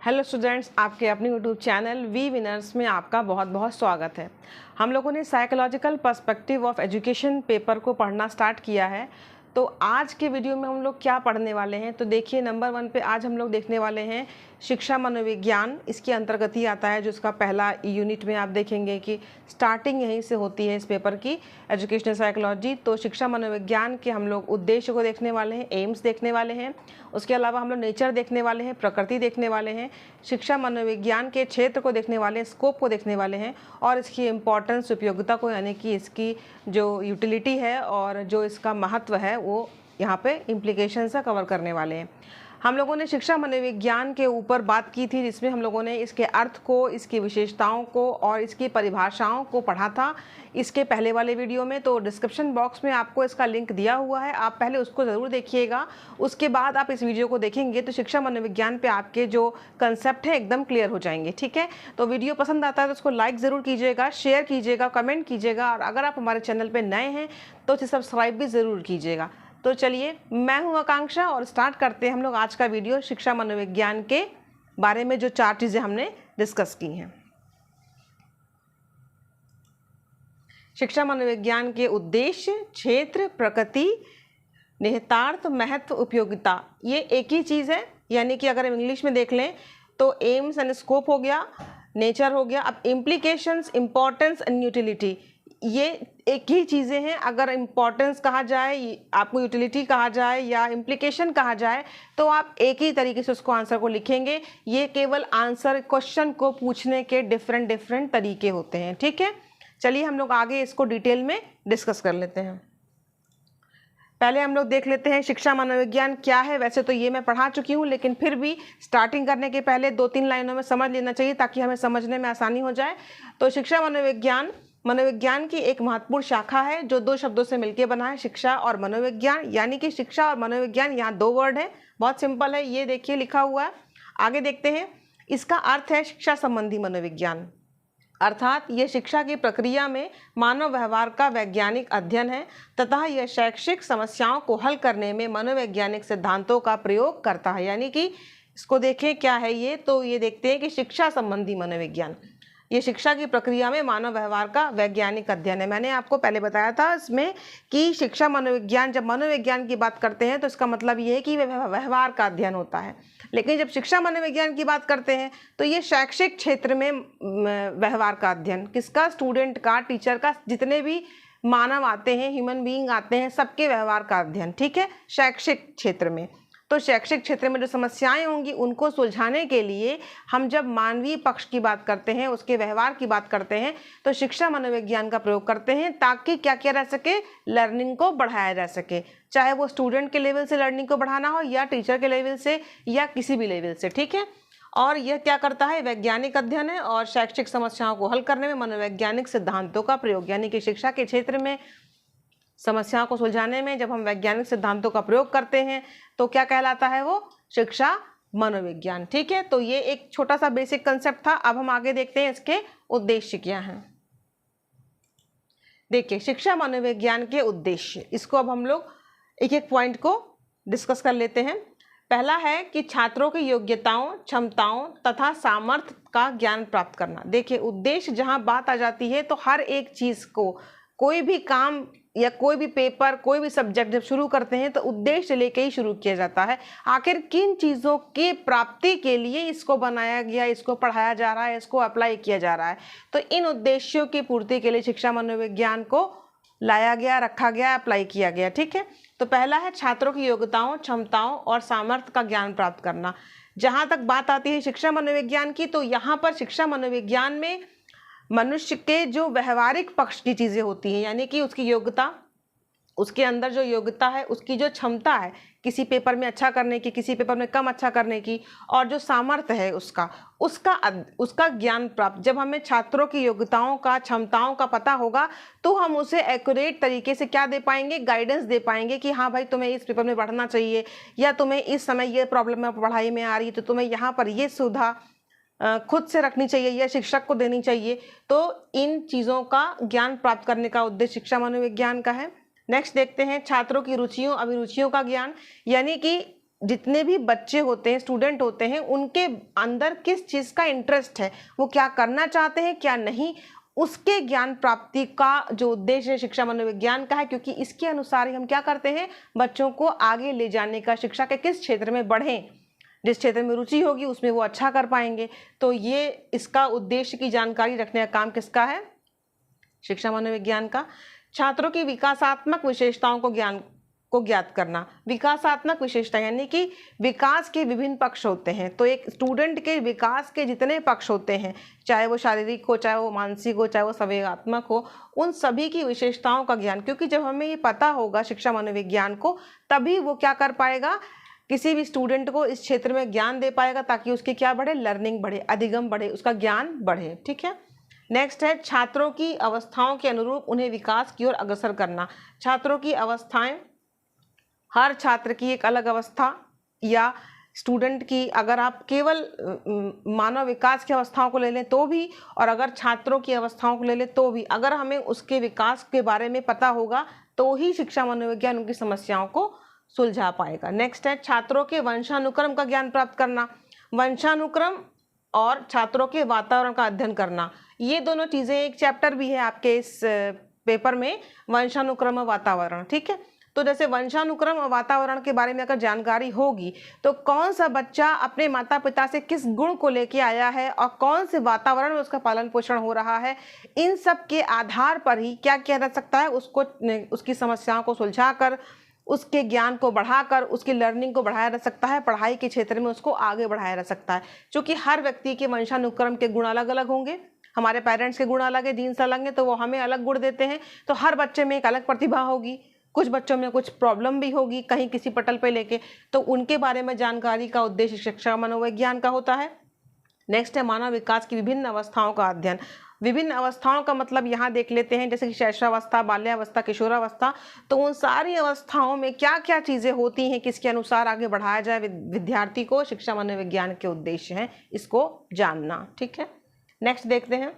Hello students, आपके अपने YouTube channel we winners में आपका बहुत बहुत स्वागत है। हम लोगों ने psychological perspective of education paper को पढ़ना स्टार्ट किया है। तो आज के वीडियो में हम लोग क्या पढ़ने वाले हैं, तो देखिए नंबर 1 पे आज हम लोग देखने वाले हैं शिक्षा मनोविज्ञान। इसके अंतर्गत ही आता है जो इसका पहला यूनिट में आप देखेंगे कि स्टार्टिंग यहीं से होती है इस पेपर की, एजुकेशनल साइकोलॉजी। तो शिक्षा मनोविज्ञान के हम लोग उद्देश्य को देखने वाले हैं, एम्स देखने वाले हैं। उसके अलावा हम लोग नेचर देखने वाले हैं, प्रकृति देखने वाले हैं, शिक्षा मनोविज्ञान के क्षेत्र को देखने वाले हैं, स्कोप को देखने वाले हैं और इसकी इम्पोर्टेंस, उपयोगिता को, यानी कि इसकी जो यूटिलिटी है और जो इसका महत्व है वो यहाँ पे इम्प्लीकेशन से कवर करने वाले हैं। हम लोगों ने शिक्षा मनोविज्ञान के ऊपर बात की थी जिसमें हम लोगों ने इसके अर्थ को, इसकी विशेषताओं को और इसकी परिभाषाओं को पढ़ा था इसके पहले वाले वीडियो में। तो डिस्क्रिप्शन बॉक्स में आपको इसका लिंक दिया हुआ है, आप पहले उसको ज़रूर देखिएगा। उसके बाद आप इस वीडियो को देखेंगे तो शिक्षा मनोविज्ञान पे आपके जो कंसेप्ट है एकदम क्लियर हो जाएंगे। ठीक है, तो वीडियो पसंद आता है तो उसको लाइक ज़रूर कीजिएगा, शेयर कीजिएगा, कमेंट कीजिएगा और अगर आप हमारे चैनल पर नए हैं तो उसे सब्सक्राइब भी ज़रूर कीजिएगा। तो चलिए, मैं हूं आकांक्षा और स्टार्ट करते हैं हम लोग आज का वीडियो शिक्षा मनोविज्ञान के बारे में जो 4 चीज़ें हमने डिस्कस की हैं। शिक्षा मनोविज्ञान के उद्देश्य, क्षेत्र, प्रकृति, निहितार्थ, महत्व, उपयोगिता, ये एक ही चीज़ है। यानी कि अगर हम इंग्लिश में देख लें तो एम्स एंड स्कोप हो गया, नेचर हो गया। अब इम्प्लीकेशंस, इम्पोर्टेंस एंड यूटिलिटी, ये एक ही चीज़ें हैं। अगर इम्पोर्टेंस कहा जाए, आपको यूटिलिटी कहा जाए या इम्प्लीकेशन कहा जाए तो आप एक ही तरीके से उसको आंसर को लिखेंगे। ये केवल आंसर क्वेश्चन को पूछने के डिफरेंट तरीके होते हैं। ठीक है, चलिए हम लोग आगे इसको डिटेल में डिस्कस कर लेते हैं। पहले हम लोग देख लेते हैं शिक्षा मनोविज्ञान क्या है। वैसे तो ये मैं पढ़ा चुकी हूँ, लेकिन फिर भी स्टार्टिंग करने के पहले 2-3 लाइनों में समझ लेना चाहिए ताकि हमें समझने में आसानी हो जाए। तो शिक्षा मनोविज्ञान की एक महत्वपूर्ण शाखा है जो 2 शब्दों से मिलकर बना है, शिक्षा और मनोविज्ञान। यानी कि शिक्षा और मनोविज्ञान, यहाँ 2 वर्ड है, बहुत सिंपल है, ये देखिए लिखा हुआ है। आगे देखते हैं, इसका अर्थ है शिक्षा संबंधी मनोविज्ञान, अर्थात यह शिक्षा की प्रक्रिया में मानव व्यवहार का वैज्ञानिक अध्ययन है तथा यह शैक्षिक समस्याओं को हल करने में मनोवैज्ञानिक सिद्धांतों का प्रयोग करता है। यानी कि इसको देखें क्या है ये, तो ये देखते हैं कि शिक्षा संबंधी मनोविज्ञान, ये शिक्षा की प्रक्रिया में मानव व्यवहार का वैज्ञानिक अध्ययन है। मैंने आपको पहले बताया था इसमें कि शिक्षा मनोविज्ञान, जब मनोविज्ञान की बात करते हैं तो इसका मतलब ये है कि व्यवहार का अध्ययन होता है। लेकिन जब शिक्षा मनोविज्ञान की बात करते हैं तो ये शैक्षिक क्षेत्र में व्यवहार का अध्ययन, किसका? स्टूडेंट का, टीचर का, जितने भी मानव आते हैं, ह्यूमन बीइंग आते हैं, सबके व्यवहार का अध्ययन। ठीक है, शैक्षिक क्षेत्र में। तो शैक्षिक क्षेत्र में जो समस्याएं होंगी उनको सुलझाने के लिए हम जब मानवीय पक्ष की बात करते हैं, उसके व्यवहार की बात करते हैं, तो शिक्षा मनोविज्ञान का प्रयोग करते हैं ताकि क्या किया जा सके? लर्निंग को बढ़ाया जा सके। चाहे वो स्टूडेंट के लेवल से लर्निंग को बढ़ाना हो या टीचर के लेवल से या किसी भी लेवल से। ठीक है, और यह क्या करता है? वैज्ञानिक अध्ययन है और शैक्षिक समस्याओं को हल करने में मनोवैज्ञानिक सिद्धांतों का प्रयोग। यानी कि शिक्षा के क्षेत्र में समस्याओं को सुलझाने में जब हम वैज्ञानिक सिद्धांतों का प्रयोग करते हैं तो क्या कहलाता है? वो शिक्षा मनोविज्ञान। ठीक है, तो ये एक छोटा सा बेसिक कंसेप्ट था। अब हम आगे देखते हैं इसके उद्देश्य क्या हैं। देखिए, शिक्षा मनोविज्ञान के उद्देश्य, इसको अब हम लोग एक एक पॉइंट को डिस्कस कर लेते हैं। पहला है कि छात्रों की योग्यताओं, क्षमताओं तथा सामर्थ्य का ज्ञान प्राप्त करना। देखिए, उद्देश्य जहां बात आ जाती है तो हर एक चीज को, कोई भी काम या कोई भी पेपर, कोई भी सब्जेक्ट जब शुरू करते हैं तो उद्देश्य लेके ही शुरू किया जाता है। आखिर किन चीज़ों की प्राप्ति के लिए इसको बनाया गया, इसको पढ़ाया जा रहा है, इसको अप्लाई किया जा रहा है। तो इन उद्देश्यों की पूर्ति के लिए शिक्षा मनोविज्ञान को लाया गया, रखा गया, अप्लाई किया गया। ठीक है, तो पहला है छात्रों की योग्यताओं, क्षमताओं और सामर्थ्य का ज्ञान प्राप्त करना। जहाँ तक बात आती है शिक्षा मनोविज्ञान की, तो यहाँ पर शिक्षा मनोविज्ञान में मनुष्य के जो व्यवहारिक पक्ष की चीज़ें होती हैं, यानी कि उसकी योग्यता, उसके अंदर जो योग्यता है, उसकी जो क्षमता है किसी पेपर में अच्छा करने की, किसी पेपर में कम अच्छा करने की, और जो सामर्थ्य है उसका ज्ञान प्राप्त। जब हमें छात्रों की योग्यताओं का, क्षमताओं का पता होगा तो हम उसे एक्यूरेट तरीके से क्या दे पाएंगे? गाइडेंस दे पाएंगे कि हाँ भाई, तुम्हें इस पेपर में पढ़ना चाहिए, या तुम्हें इस समय ये प्रॉब्लम पढ़ाई में आ रही है तो तुम्हें यहाँ पर ये सुविधा खुद से रखनी चाहिए या शिक्षक को देनी चाहिए। तो इन चीज़ों का ज्ञान प्राप्त करने का उद्देश्य शिक्षा मनोविज्ञान का है। नेक्स्ट देखते हैं छात्रों की रुचियों, अभिरुचियों का ज्ञान। यानी कि जितने भी बच्चे होते हैं, स्टूडेंट होते हैं, उनके अंदर किस चीज़ का इंटरेस्ट है, वो क्या करना चाहते हैं क्या नहीं, उसके ज्ञान प्राप्ति का जो उद्देश्य है शिक्षा मनोविज्ञान का है, क्योंकि इसके अनुसार ही हम क्या करते हैं, बच्चों को आगे ले जाने का, शिक्षा के किस क्षेत्र में बढ़ें, जिस क्षेत्र में रुचि होगी उसमें वो अच्छा कर पाएंगे। तो ये इसका उद्देश्य की जानकारी रखने का काम किसका है, शिक्षा मनोविज्ञान का। छात्रों की विकासात्मक विशेषताओं को ज्ञात करना। विकासात्मक विशेषता यानी कि विकास के विभिन्न पक्ष होते हैं। तो एक स्टूडेंट के विकास के जितने पक्ष होते हैं, चाहे वो शारीरिक हो, चाहे वो मानसिक हो, चाहे वो संवेगात्मक हो, उन सभी की विशेषताओं का ज्ञान, क्योंकि जब हमें ये पता होगा शिक्षा मनोविज्ञान को, तभी वो क्या कर पाएगा, किसी भी स्टूडेंट को इस क्षेत्र में ज्ञान दे पाएगा, ताकि उसकी क्या बढ़े, लर्निंग बढ़े, अधिगम बढ़े, उसका ज्ञान बढ़े। ठीक है। नेक्स्ट है छात्रों की अवस्थाओं के अनुरूप उन्हें विकास की ओर अग्रसर करना। छात्रों की अवस्थाएं, हर छात्र की एक अलग अवस्था, या स्टूडेंट की, अगर आप केवल मानव विकास की अवस्थाओं को ले लें तो भी, और अगर छात्रों की अवस्थाओं को ले लें तो भी, अगर हमें उसके विकास के बारे में पता होगा तो ही शिक्षा मनोविज्ञान उनकी समस्याओं को सुलझा पाएगा। नेक्स्ट है छात्रों के वंशानुक्रम का ज्ञान प्राप्त करना। वंशानुक्रम और छात्रों के वातावरण का अध्ययन करना, ये दोनों चीज़ें, एक चैप्टर भी है आपके इस पेपर में, वंशानुक्रम और वातावरण। ठीक है। तो जैसे वंशानुक्रम और वातावरण के बारे में अगर जानकारी होगी तो कौन सा बच्चा अपने माता पिता से किस गुण को लेके आया है और कौन से वातावरण में उसका पालन पोषण हो रहा है, इन सब के आधार पर ही क्या किया जा सकता है, उसको, उसकी समस्याओं को सुलझाकर, उसके ज्ञान को बढ़ाकर, उसकी लर्निंग को बढ़ाया जा सकता है, पढ़ाई के क्षेत्र में उसको आगे बढ़ाया जा सकता है। क्योंकि हर व्यक्ति के वंशानुक्रम के गुण अलग अलग होंगे, हमारे पेरेंट्स के गुण अलग है, जीन्स अलग है, तो वो हमें अलग गुण देते हैं। तो हर बच्चे में एक अलग प्रतिभा होगी, कुछ बच्चों में कुछ प्रॉब्लम भी होगी कहीं किसी पटल पे लेके, तो उनके बारे में जानकारी का उद्देश्य शिक्षा मनोविज्ञान का होता है। नेक्स्ट है मानव विकास की विभिन्न अवस्थाओं का अध्ययन। विभिन्न अवस्थाओं का मतलब यहाँ देख लेते हैं, जैसे कि शैशवावस्था, बाल्यावस्था, किशोरावस्था, तो उन सारी अवस्थाओं में क्या क्या चीज़ें होती हैं, किसके अनुसार आगे बढ़ाया जाए विद्यार्थी को, शिक्षा मनोविज्ञान के उद्देश्य हैं इसको जानना। ठीक है। नेक्स्ट देखते हैं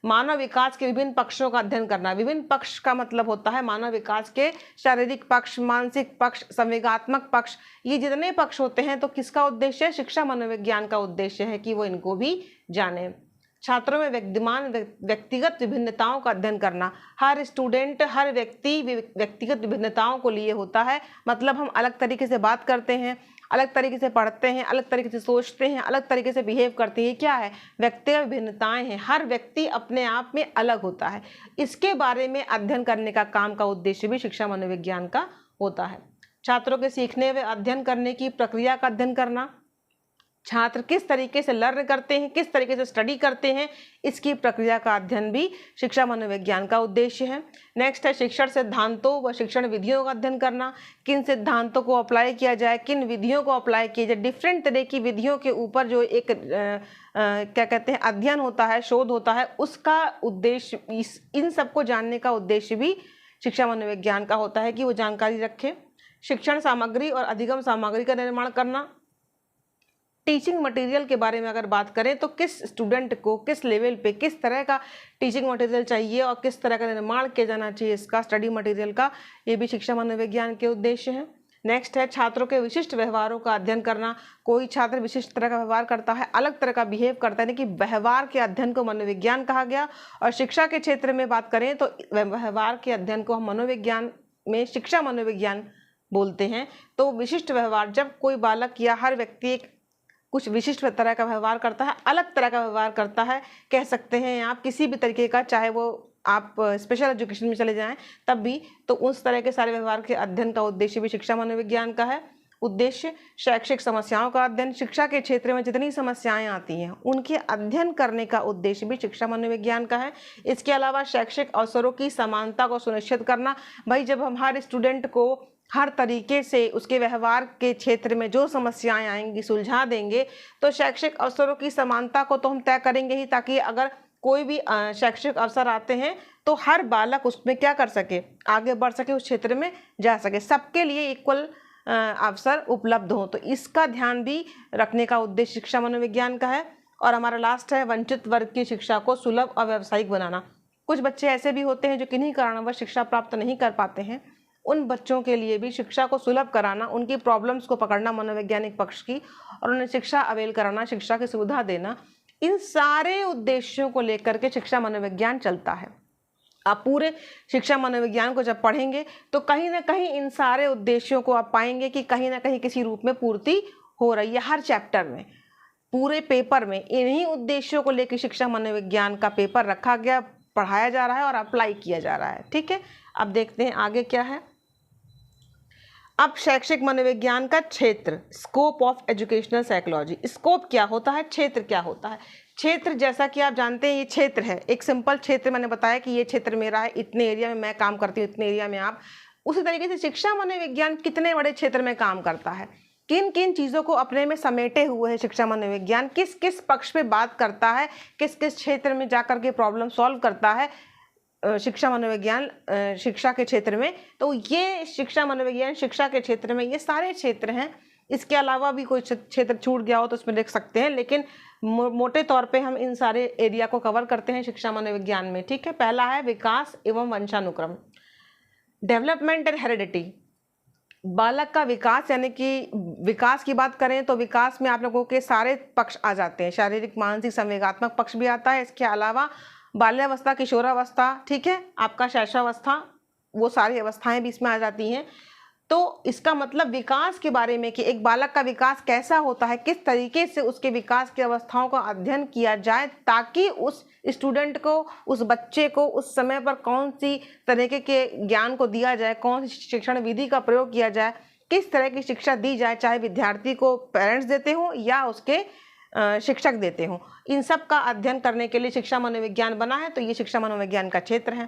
मानव विकास के विभिन्न पक्षों का अध्ययन करना। विभिन्न पक्ष का मतलब होता है मानव विकास के शारीरिक पक्ष, मानसिक पक्ष, संवेगात्मक पक्ष, ये जितने पक्ष होते हैं, तो किसका उद्देश्य है, शिक्षा मनोविज्ञान का उद्देश्य है कि वो इनको भी जाने। छात्रों में विद्यमान व्यक्तिगत विभिन्नताओं का अध्ययन करना। हर स्टूडेंट, हर व्यक्ति व्यक्तिगत विभिन्नताओं को लिए होता है, मतलब हम अलग तरीके से बात करते हैं, अलग तरीके से पढ़ते हैं, अलग तरीके से सोचते हैं, अलग तरीके से बिहेव करते हैं। क्या है, व्यक्तिगत विभिन्नताएं हैं, हर व्यक्ति अपने आप में अलग होता है। इसके बारे में अध्ययन करने का काम का उद्देश्य भी शिक्षा मनोविज्ञान का होता है। छात्रों के सीखने व अध्ययन करने की प्रक्रिया का अध्ययन करना। छात्र किस तरीके से लर्न करते हैं, किस तरीके से स्टडी करते हैं, इसकी प्रक्रिया का अध्ययन भी शिक्षा मनोविज्ञान का उद्देश्य है। नेक्स्ट है शिक्षण सिद्धांतों व शिक्षण विधियों का अध्ययन करना। किन सिद्धांतों को अप्लाई किया जाए, किन विधियों को अप्लाई किया जाए, डिफरेंट तरह की विधियों के ऊपर जो एक क्या कहते हैं अध्ययन होता है, शोध होता है, उसका उद्देश्य, इन सबको जानने का उद्देश्य भी शिक्षा मनोविज्ञान का होता है कि वो जानकारी रखे। शिक्षण सामग्री और अधिगम सामग्री का निर्माण करना। टीचिंग मटेरियल के बारे में अगर बात करें तो किस स्टूडेंट को किस लेवल पे किस तरह का टीचिंग मटेरियल चाहिए और किस तरह का निर्माण किया जाना चाहिए इसका स्टडी मटेरियल का, ये भी शिक्षा मनोविज्ञान के उद्देश्य है। नेक्स्ट है छात्रों के विशिष्ट व्यवहारों का अध्ययन करना। कोई छात्र विशिष्ट तरह का व्यवहार करता है, अलग तरह का बिहेव करता है, यानी कि व्यवहार के अध्ययन को मनोविज्ञान कहा गया। और शिक्षा के क्षेत्र में बात करें तो व्यवहार के अध्ययन को हम मनोविज्ञान में शिक्षा मनोविज्ञान बोलते हैं। तो विशिष्ट व्यवहार, जब कोई बालक या हर व्यक्ति एक कुछ विशिष्ट तरह का व्यवहार करता है, अलग तरह का व्यवहार करता है, कह सकते हैं आप किसी भी तरीके का, चाहे वो आप स्पेशल एजुकेशन में चले जाएं तब भी, तो उस तरह के सारे व्यवहार के अध्ययन का उद्देश्य भी शिक्षा मनोविज्ञान का है। उद्देश्य शैक्षिक समस्याओं का अध्ययन। शिक्षा के क्षेत्र में जितनी समस्याएं आती हैं उनके अध्ययन करने का उद्देश्य भी शिक्षा मनोविज्ञान का है। इसके अलावा शैक्षिक अवसरों की समानता को सुनिश्चित करना। भाई जब हम हर स्टूडेंट को हर तरीके से उसके व्यवहार के क्षेत्र में जो समस्याएं आएंगी सुलझा देंगे, तो शैक्षिक अवसरों की समानता को तो हम तय करेंगे ही, ताकि अगर कोई भी शैक्षिक अवसर आते हैं तो हर बालक उसमें क्या कर सके, आगे बढ़ सके, उस क्षेत्र में जा सके, सबके लिए इक्वल अवसर उपलब्ध हो। तो इसका ध्यान भी रखने का उद्देश्य शिक्षा मनोविज्ञान का है। और हमारा लास्ट है वंचित वर्ग की शिक्षा को सुलभ और व्यावसायिक बनाना। कुछ बच्चे ऐसे भी होते हैं जो किन्हीं कारणवश शिक्षा प्राप्त नहीं कर पाते हैं, उन बच्चों के लिए भी शिक्षा को सुलभ कराना, उनकी प्रॉब्लम्स को पकड़ना मनोवैज्ञानिक पक्ष की, और उन्हें शिक्षा अवेल कराना, शिक्षा की सुविधा देना, इन सारे उद्देश्यों को लेकर के शिक्षा मनोविज्ञान चलता है। आप पूरे शिक्षा मनोविज्ञान को जब पढ़ेंगे तो कहीं ना कहीं इन सारे उद्देश्यों को आप पाएंगे कि कहीं ना कहीं किसी रूप में पूर्ति हो रही है। हर चैप्टर में, पूरे पेपर में इन्हीं उद्देश्यों को लेकर शिक्षा मनोविज्ञान का पेपर रखा गया, पढ़ाया जा रहा है और अप्लाई किया जा रहा है। ठीक है, अब देखते हैं आगे क्या है। अब शैक्षिक मनोविज्ञान का क्षेत्र, scope of educational psychology. Scope क्या होता है, क्षेत्र क्या होता है? क्षेत्र जैसा कि आप जानते हैं ये क्षेत्र है, एक सिंपल क्षेत्र, मैंने बताया कि ये क्षेत्र मेरा है, इतने एरिया में मैं काम करती हूँ, इतने एरिया में आप। उसी तरीके से शिक्षा मनोविज्ञान कितने बड़े क्षेत्र में काम करता है, किन किन चीज़ों को अपने में समेटे हुए है शिक्षा मनोविज्ञान, किस किस पक्ष पे बात करता है, किस किस क्षेत्र में जाकर के प्रॉब्लम सॉल्व करता है शिक्षा मनोविज्ञान शिक्षा के क्षेत्र में। तो ये शिक्षा मनोविज्ञान शिक्षा के क्षेत्र में ये सारे क्षेत्र हैं। इसके अलावा भी कोई क्षेत्र छूट गया हो तो उसमें देख सकते हैं, लेकिन मोटे तौर पे हम इन सारे एरिया को कवर करते हैं शिक्षा मनोविज्ञान में। ठीक है, पहला है विकास एवं वंशानुक्रम, डेवलपमेंट एंड हेरिडिटी। बालक का विकास, यानी कि विकास की बात करें तो विकास में आप लोगों के सारे पक्ष आ जाते हैं, शारीरिक, मानसिक, संवेगात्मक पक्ष भी आता है। इसके अलावा बाल्यावस्था, किशोरावस्था, ठीक है, आपका शैशवावस्था, वो सारी अवस्थाएं भी इसमें आ जाती हैं। तो इसका मतलब विकास के बारे में कि एक बालक का विकास कैसा होता है, किस तरीके से उसके विकास की अवस्थाओं का अध्ययन किया जाए ताकि उस स्टूडेंट को, उस बच्चे को उस समय पर कौन सी तरीके के ज्ञान को दिया जाए, कौन सी शिक्षण विधि का प्रयोग किया जाए, किस तरह की शिक्षा दी जाए, चाहे विद्यार्थी को पेरेंट्स देते हों या उसके शिक्षक देते हों। इन सब का अध्ययन करने के लिए शिक्षा मनोविज्ञान बना है, तो ये शिक्षा मनोविज्ञान का क्षेत्र है।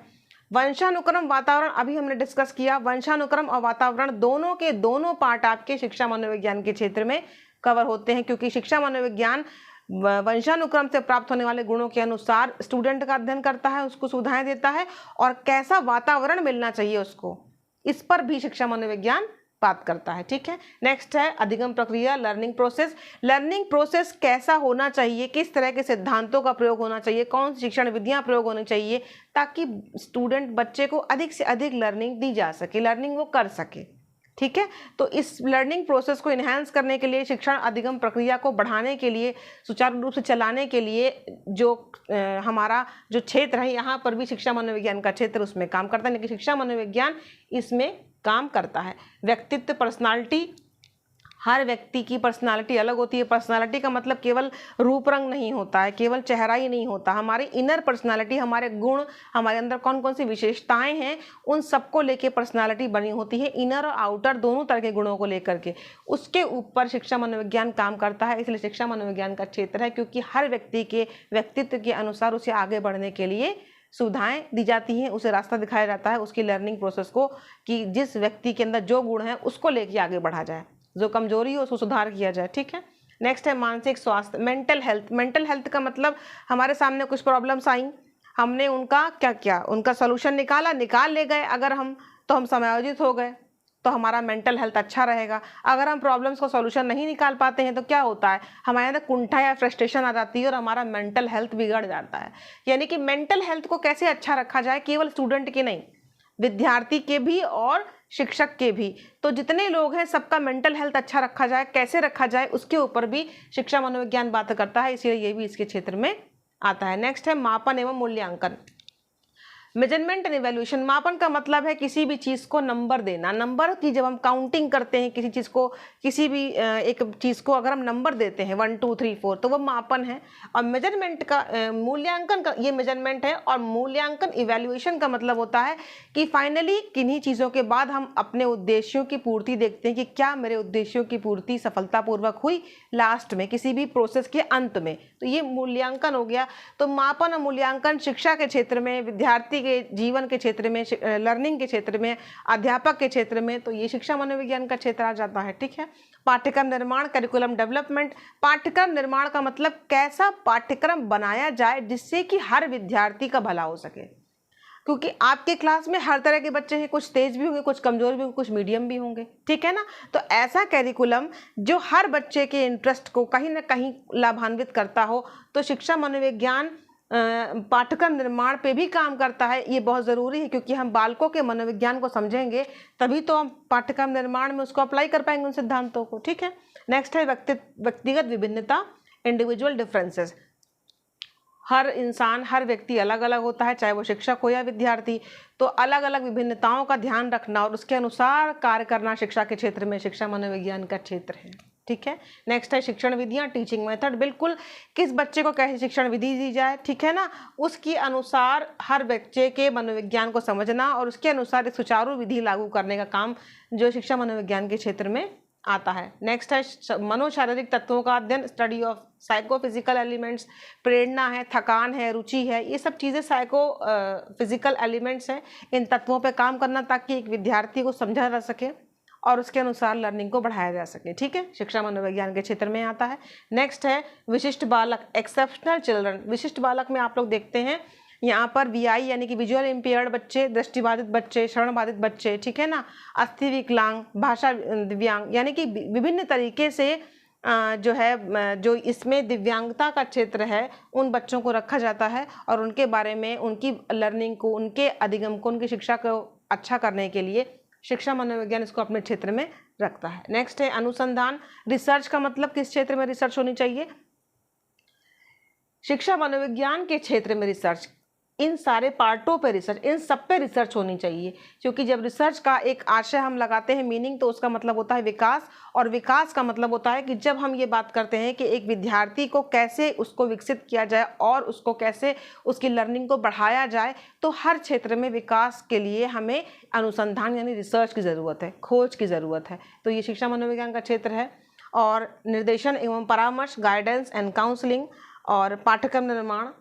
वंशानुक्रम, वातावरण, अभी हमने डिस्कस किया। वंशानुक्रम और वातावरण दोनों के दोनों पार्ट आपके शिक्षा मनोविज्ञान के क्षेत्र में कवर होते हैं, क्योंकि शिक्षा मनोविज्ञान वंशानुक्रम से प्राप्त होने वाले गुणों के अनुसार स्टूडेंट का अध्ययन करता है, उसको सुविधाएं देता है, और कैसा वातावरण मिलना चाहिए उसको, इस पर भी शिक्षा मनोविज्ञान बात करता है। ठीक है, नेक्स्ट है अधिगम प्रक्रिया, लर्निंग प्रोसेस। लर्निंग प्रोसेस कैसा होना चाहिए, किस तरह के सिद्धांतों का प्रयोग होना चाहिए, कौन सी शिक्षण विधियां प्रयोग होनी चाहिए ताकि स्टूडेंट, बच्चे को अधिक से अधिक लर्निंग दी जा सके, लर्निंग वो कर सके। ठीक है, तो इस लर्निंग प्रोसेस को इन्हांस करने के लिए, शिक्षण अधिगम प्रक्रिया को बढ़ाने के लिए, सुचारू रूप से चलाने के लिए जो हमारा जो क्षेत्र है, यहाँ पर भी शिक्षा मनोविज्ञान का क्षेत्र उसमें काम करता है, लेकिन शिक्षा मनोविज्ञान इसमें काम करता है। व्यक्तित्व, पर्सनालिटी, हर व्यक्ति की पर्सनालिटी अलग होती है। पर्सनालिटी का मतलब केवल रूप रंग नहीं होता है, केवल चेहरा ही नहीं होता, हमारी इनर पर्सनालिटी, हमारे गुण, हमारे अंदर कौन कौन सी विशेषताएं हैं, उन सबको लेके पर्सनालिटी बनी होती है, इनर और आउटर दोनों तरह के गुणों को लेकर के। उसके ऊपर शिक्षा मनोविज्ञान काम करता है, इसलिए शिक्षा मनोविज्ञान का क्षेत्र है, क्योंकि हर व्यक्ति के व्यक्तित्व के अनुसार उसे आगे बढ़ने के लिए सुविधाएं दी जाती हैं, उसे रास्ता दिखाया जाता है उसकी लर्निंग प्रोसेस को, कि जिस व्यक्ति के अंदर जो गुण है उसको लेके आगे बढ़ा जाए, जो कमजोरी हो उसको सुधार किया जाए। ठीक है, नेक्स्ट है मानसिक स्वास्थ्य, मेंटल हेल्थ। मेंटल हेल्थ का मतलब हमारे सामने कुछ प्रॉब्लम्स आई, हमने उनका क्या किया, उनका सोल्यूशन निकाल ले गए, अगर हम तो हम समायोजित हो गए, तो हमारा मेंटल हेल्थ अच्छा रहेगा। अगर हम प्रॉब्लम्स का सॉल्यूशन नहीं निकाल पाते हैं तो क्या होता है, हमारे अंदर कुंठा या फ्रस्ट्रेशन आ जाती है और हमारा मेंटल हेल्थ बिगड़ जाता है। यानी कि मेंटल हेल्थ को कैसे अच्छा रखा जाए, केवल स्टूडेंट के नहीं, विद्यार्थी के भी और शिक्षक के भी, तो जितने लोग हैं सबका मेंटल हेल्थ अच्छा रखा जाए, कैसे रखा जाए, उसके ऊपर भी शिक्षा मनोविज्ञान बात करता है, इसलिए ये भी इसके क्षेत्र में आता है। नेक्स्ट है मापन एवं मूल्यांकन, मेजरमेंट एंड इवैल्यूएशन। मापन का मतलब है किसी भी चीज़ को नंबर देना। नंबर की जब हम काउंटिंग करते हैं किसी चीज़ को, किसी भी एक चीज़ को अगर हम नंबर देते हैं 1 2 3 4, तो वो मापन है। और मेजरमेंट का, मूल्यांकन का, ये मेजरमेंट है। और मूल्यांकन, इवैल्यूएशन का मतलब होता है कि फाइनली किन्हीं चीज़ों के बाद हम अपने उद्देश्यों की पूर्ति देखते हैं कि क्या मेरे उद्देश्यों की पूर्ति सफलतापूर्वक हुई लास्ट में, किसी भी प्रोसेस के अंत में, तो ये मूल्यांकन हो गया। तो मापन और मूल्यांकन शिक्षा के क्षेत्र में, विद्यार्थी के जीवन के क्षेत्र में, लर्निंग के क्षेत्र में, अध्यापक के क्षेत्र में, तो ये शिक्षा मनोविज्ञान का क्षेत्र आ जाता है। ठीक है, पाठ्यक्रम निर्माण, करिकुलम डेवलपमेंट। पाठ्यक्रम निर्माण का मतलब कैसा पाठ्यक्रम बनाया जाए जिससे कि हर विद्यार्थी का भला हो सके, क्योंकि आपके क्लास में हर तरह के बच्चे हैं, कुछ तेज भी होंगे, कुछ कमजोर भी होंगे, कुछ मीडियम भी होंगे, ठीक है ना। तो ऐसा कैरिकुलम जो हर बच्चे के इंटरेस्ट को कहीं ना कहीं लाभान्वित करता हो, तो शिक्षा मनोविज्ञान पाठ्यक्रम निर्माण पे भी काम करता है। ये बहुत ज़रूरी है क्योंकि हम बालकों के मनोविज्ञान को समझेंगे तभी तो हम पाठ्यक्रम निर्माण में उसको अप्लाई कर पाएंगे उन सिद्धांतों को। ठीक है, नेक्स्ट है व्यक्तिगत विभिन्नता, इंडिविजुअल डिफरेंसेस। हर इंसान, हर व्यक्ति अलग अलग होता है, चाहे वो शिक्षक हो या विद्यार्थी। तो अलग अलग विभिन्नताओं का ध्यान रखना और उसके अनुसार कार्य करना शिक्षा के क्षेत्र में शिक्षा मनोविज्ञान का क्षेत्र है। ठीक है, नेक्स्ट है शिक्षण विधियाँ, टीचिंग मेथड। बिल्कुल किस बच्चे को कैसी शिक्षण विधि दी जाए, ठीक है ना, उसके अनुसार हर बच्चे के मनोविज्ञान को समझना और उसके अनुसार एक सुचारू विधि लागू करने का काम जो शिक्षा मनोविज्ञान के क्षेत्र में आता है। नेक्स्ट है मनोशारीरिक तत्वों का अध्ययन, स्टडी ऑफ साइकोफिजिकल एलिमेंट्स। प्रेरणा है, थकान है, रुचि है, ये सब चीज़ें फिजिकल एलिमेंट्स हैं। इन तत्वों पे काम करना ताकि एक विद्यार्थी को समझा जा सके और उसके अनुसार लर्निंग को बढ़ाया जा सके। ठीक है, शिक्षा मनोविज्ञान के क्षेत्र में आता है। नेक्स्ट है विशिष्ट बालक, एक्सेप्शनल चिल्ड्रन। विशिष्ट बालक में आप लोग देखते हैं यहाँ पर VI यानी कि विजुअल इम्पेयर्ड बच्चे, दृष्टिबाधित बच्चे, श्रवणबाधित बच्चे, ठीक है ना, अस्थि विकलांग, भाषा दिव्यांग, यानी कि विभिन्न तरीके से जो है जो इसमें दिव्यांगता का क्षेत्र है उन बच्चों को रखा जाता है और उनके बारे में उनकी लर्निंग को, उनके अधिगम को, उनकी शिक्षा को अच्छा करने के लिए शिक्षा मनोविज्ञान इसको अपने क्षेत्र में रखता है। नेक्स्ट है अनुसंधान, रिसर्च का मतलब किस क्षेत्र में रिसर्च होनी चाहिए। शिक्षा मनोविज्ञान के क्षेत्र में रिसर्च, इन सारे पार्टों पे रिसर्च, इन सब पे रिसर्च होनी चाहिए क्योंकि जब रिसर्च का एक आशय हम लगाते हैं मीनिंग तो उसका मतलब होता है विकास, और विकास का मतलब होता है कि जब हम ये बात करते हैं कि एक विद्यार्थी को कैसे उसको विकसित किया जाए और उसको कैसे उसकी लर्निंग को बढ़ाया जाए, तो हर क्षेत्र में विकास के लिए हमें अनुसंधान यानी रिसर्च की ज़रूरत है, खोज की ज़रूरत है। तो ये शिक्षा मनोविज्ञान का क्षेत्र है। और निर्देशन एवं परामर्श, गाइडेंस एंड काउंसलिंग, और पाठ्यक्रम निर्माण,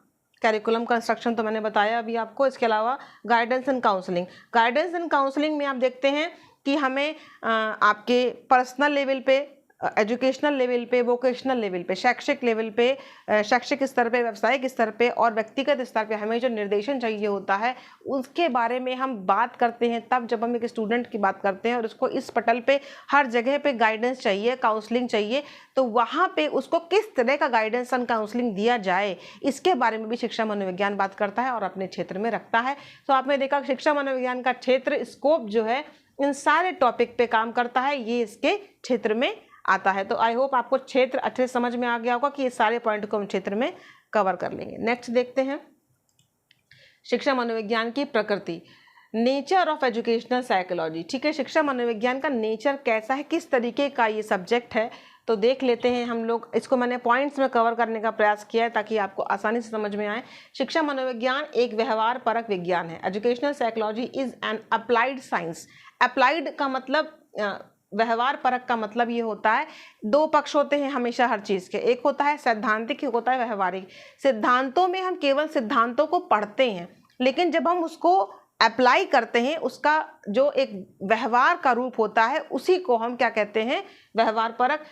कैरिकुलम कंस्ट्रक्शन तो मैंने बताया अभी आपको। इसके अलावा guidance and counselling, guidance and counselling में आप देखते हैं कि हमें आपके पर्सनल लेवल पे, एजुकेशनल लेवल पे, वोकेशनल लेवल पे, शैक्षिक लेवल पे, शैक्षिक स्तर पे, व्यावसायिक स्तर पे और व्यक्तिगत स्तर पे हमें जो निर्देशन चाहिए होता है उसके बारे में हम बात करते हैं तब जब हम एक स्टूडेंट की बात करते हैं और उसको इस पटल पे हर जगह पे गाइडेंस चाहिए, काउंसलिंग चाहिए, तो वहाँ पे उसको किस तरह का गाइडेंस एंड काउंसलिंग दिया जाए इसके बारे में भी शिक्षा मनोविज्ञान बात करता है और अपने क्षेत्र में रखता है। तो आपने देखा शिक्षा मनोविज्ञान का क्षेत्र, स्कोप जो है इन सारे टॉपिक पे काम करता है, ये इसके क्षेत्र में आता है। तो आई होप आपको क्षेत्र अच्छे से समझ में आ गया होगा कि ये सारे पॉइंट को हम क्षेत्र में कवर कर लेंगे। नेक्स्ट देखते हैं शिक्षा मनोविज्ञान की प्रकृति, नेचर ऑफ एजुकेशनल साइकोलॉजी। ठीक है, शिक्षा मनोविज्ञान का नेचर कैसा है, किस तरीके का ये सब्जेक्ट है, तो देख लेते हैं हम लोग। इसको मैंने पॉइंट्स में कवर करने का प्रयास किया है ताकि आपको आसानी से समझ में आए। शिक्षा मनोविज्ञान एक व्यवहार परक विज्ञान है। Educational psychology is an applied science. Applied का मतलब, व्यवहार परक का मतलब ये होता है, दो पक्ष होते हैं हमेशा हर चीज़ के, एक होता है सैद्धांतिक, एक होता है व्यवहारिक। सिद्धांतों में हम केवल सिद्धांतों को पढ़ते हैं, लेकिन जब हम उसको अप्लाई करते हैं उसका जो एक व्यवहार का रूप होता है उसी को हम क्या कहते हैं, व्यवहार परक।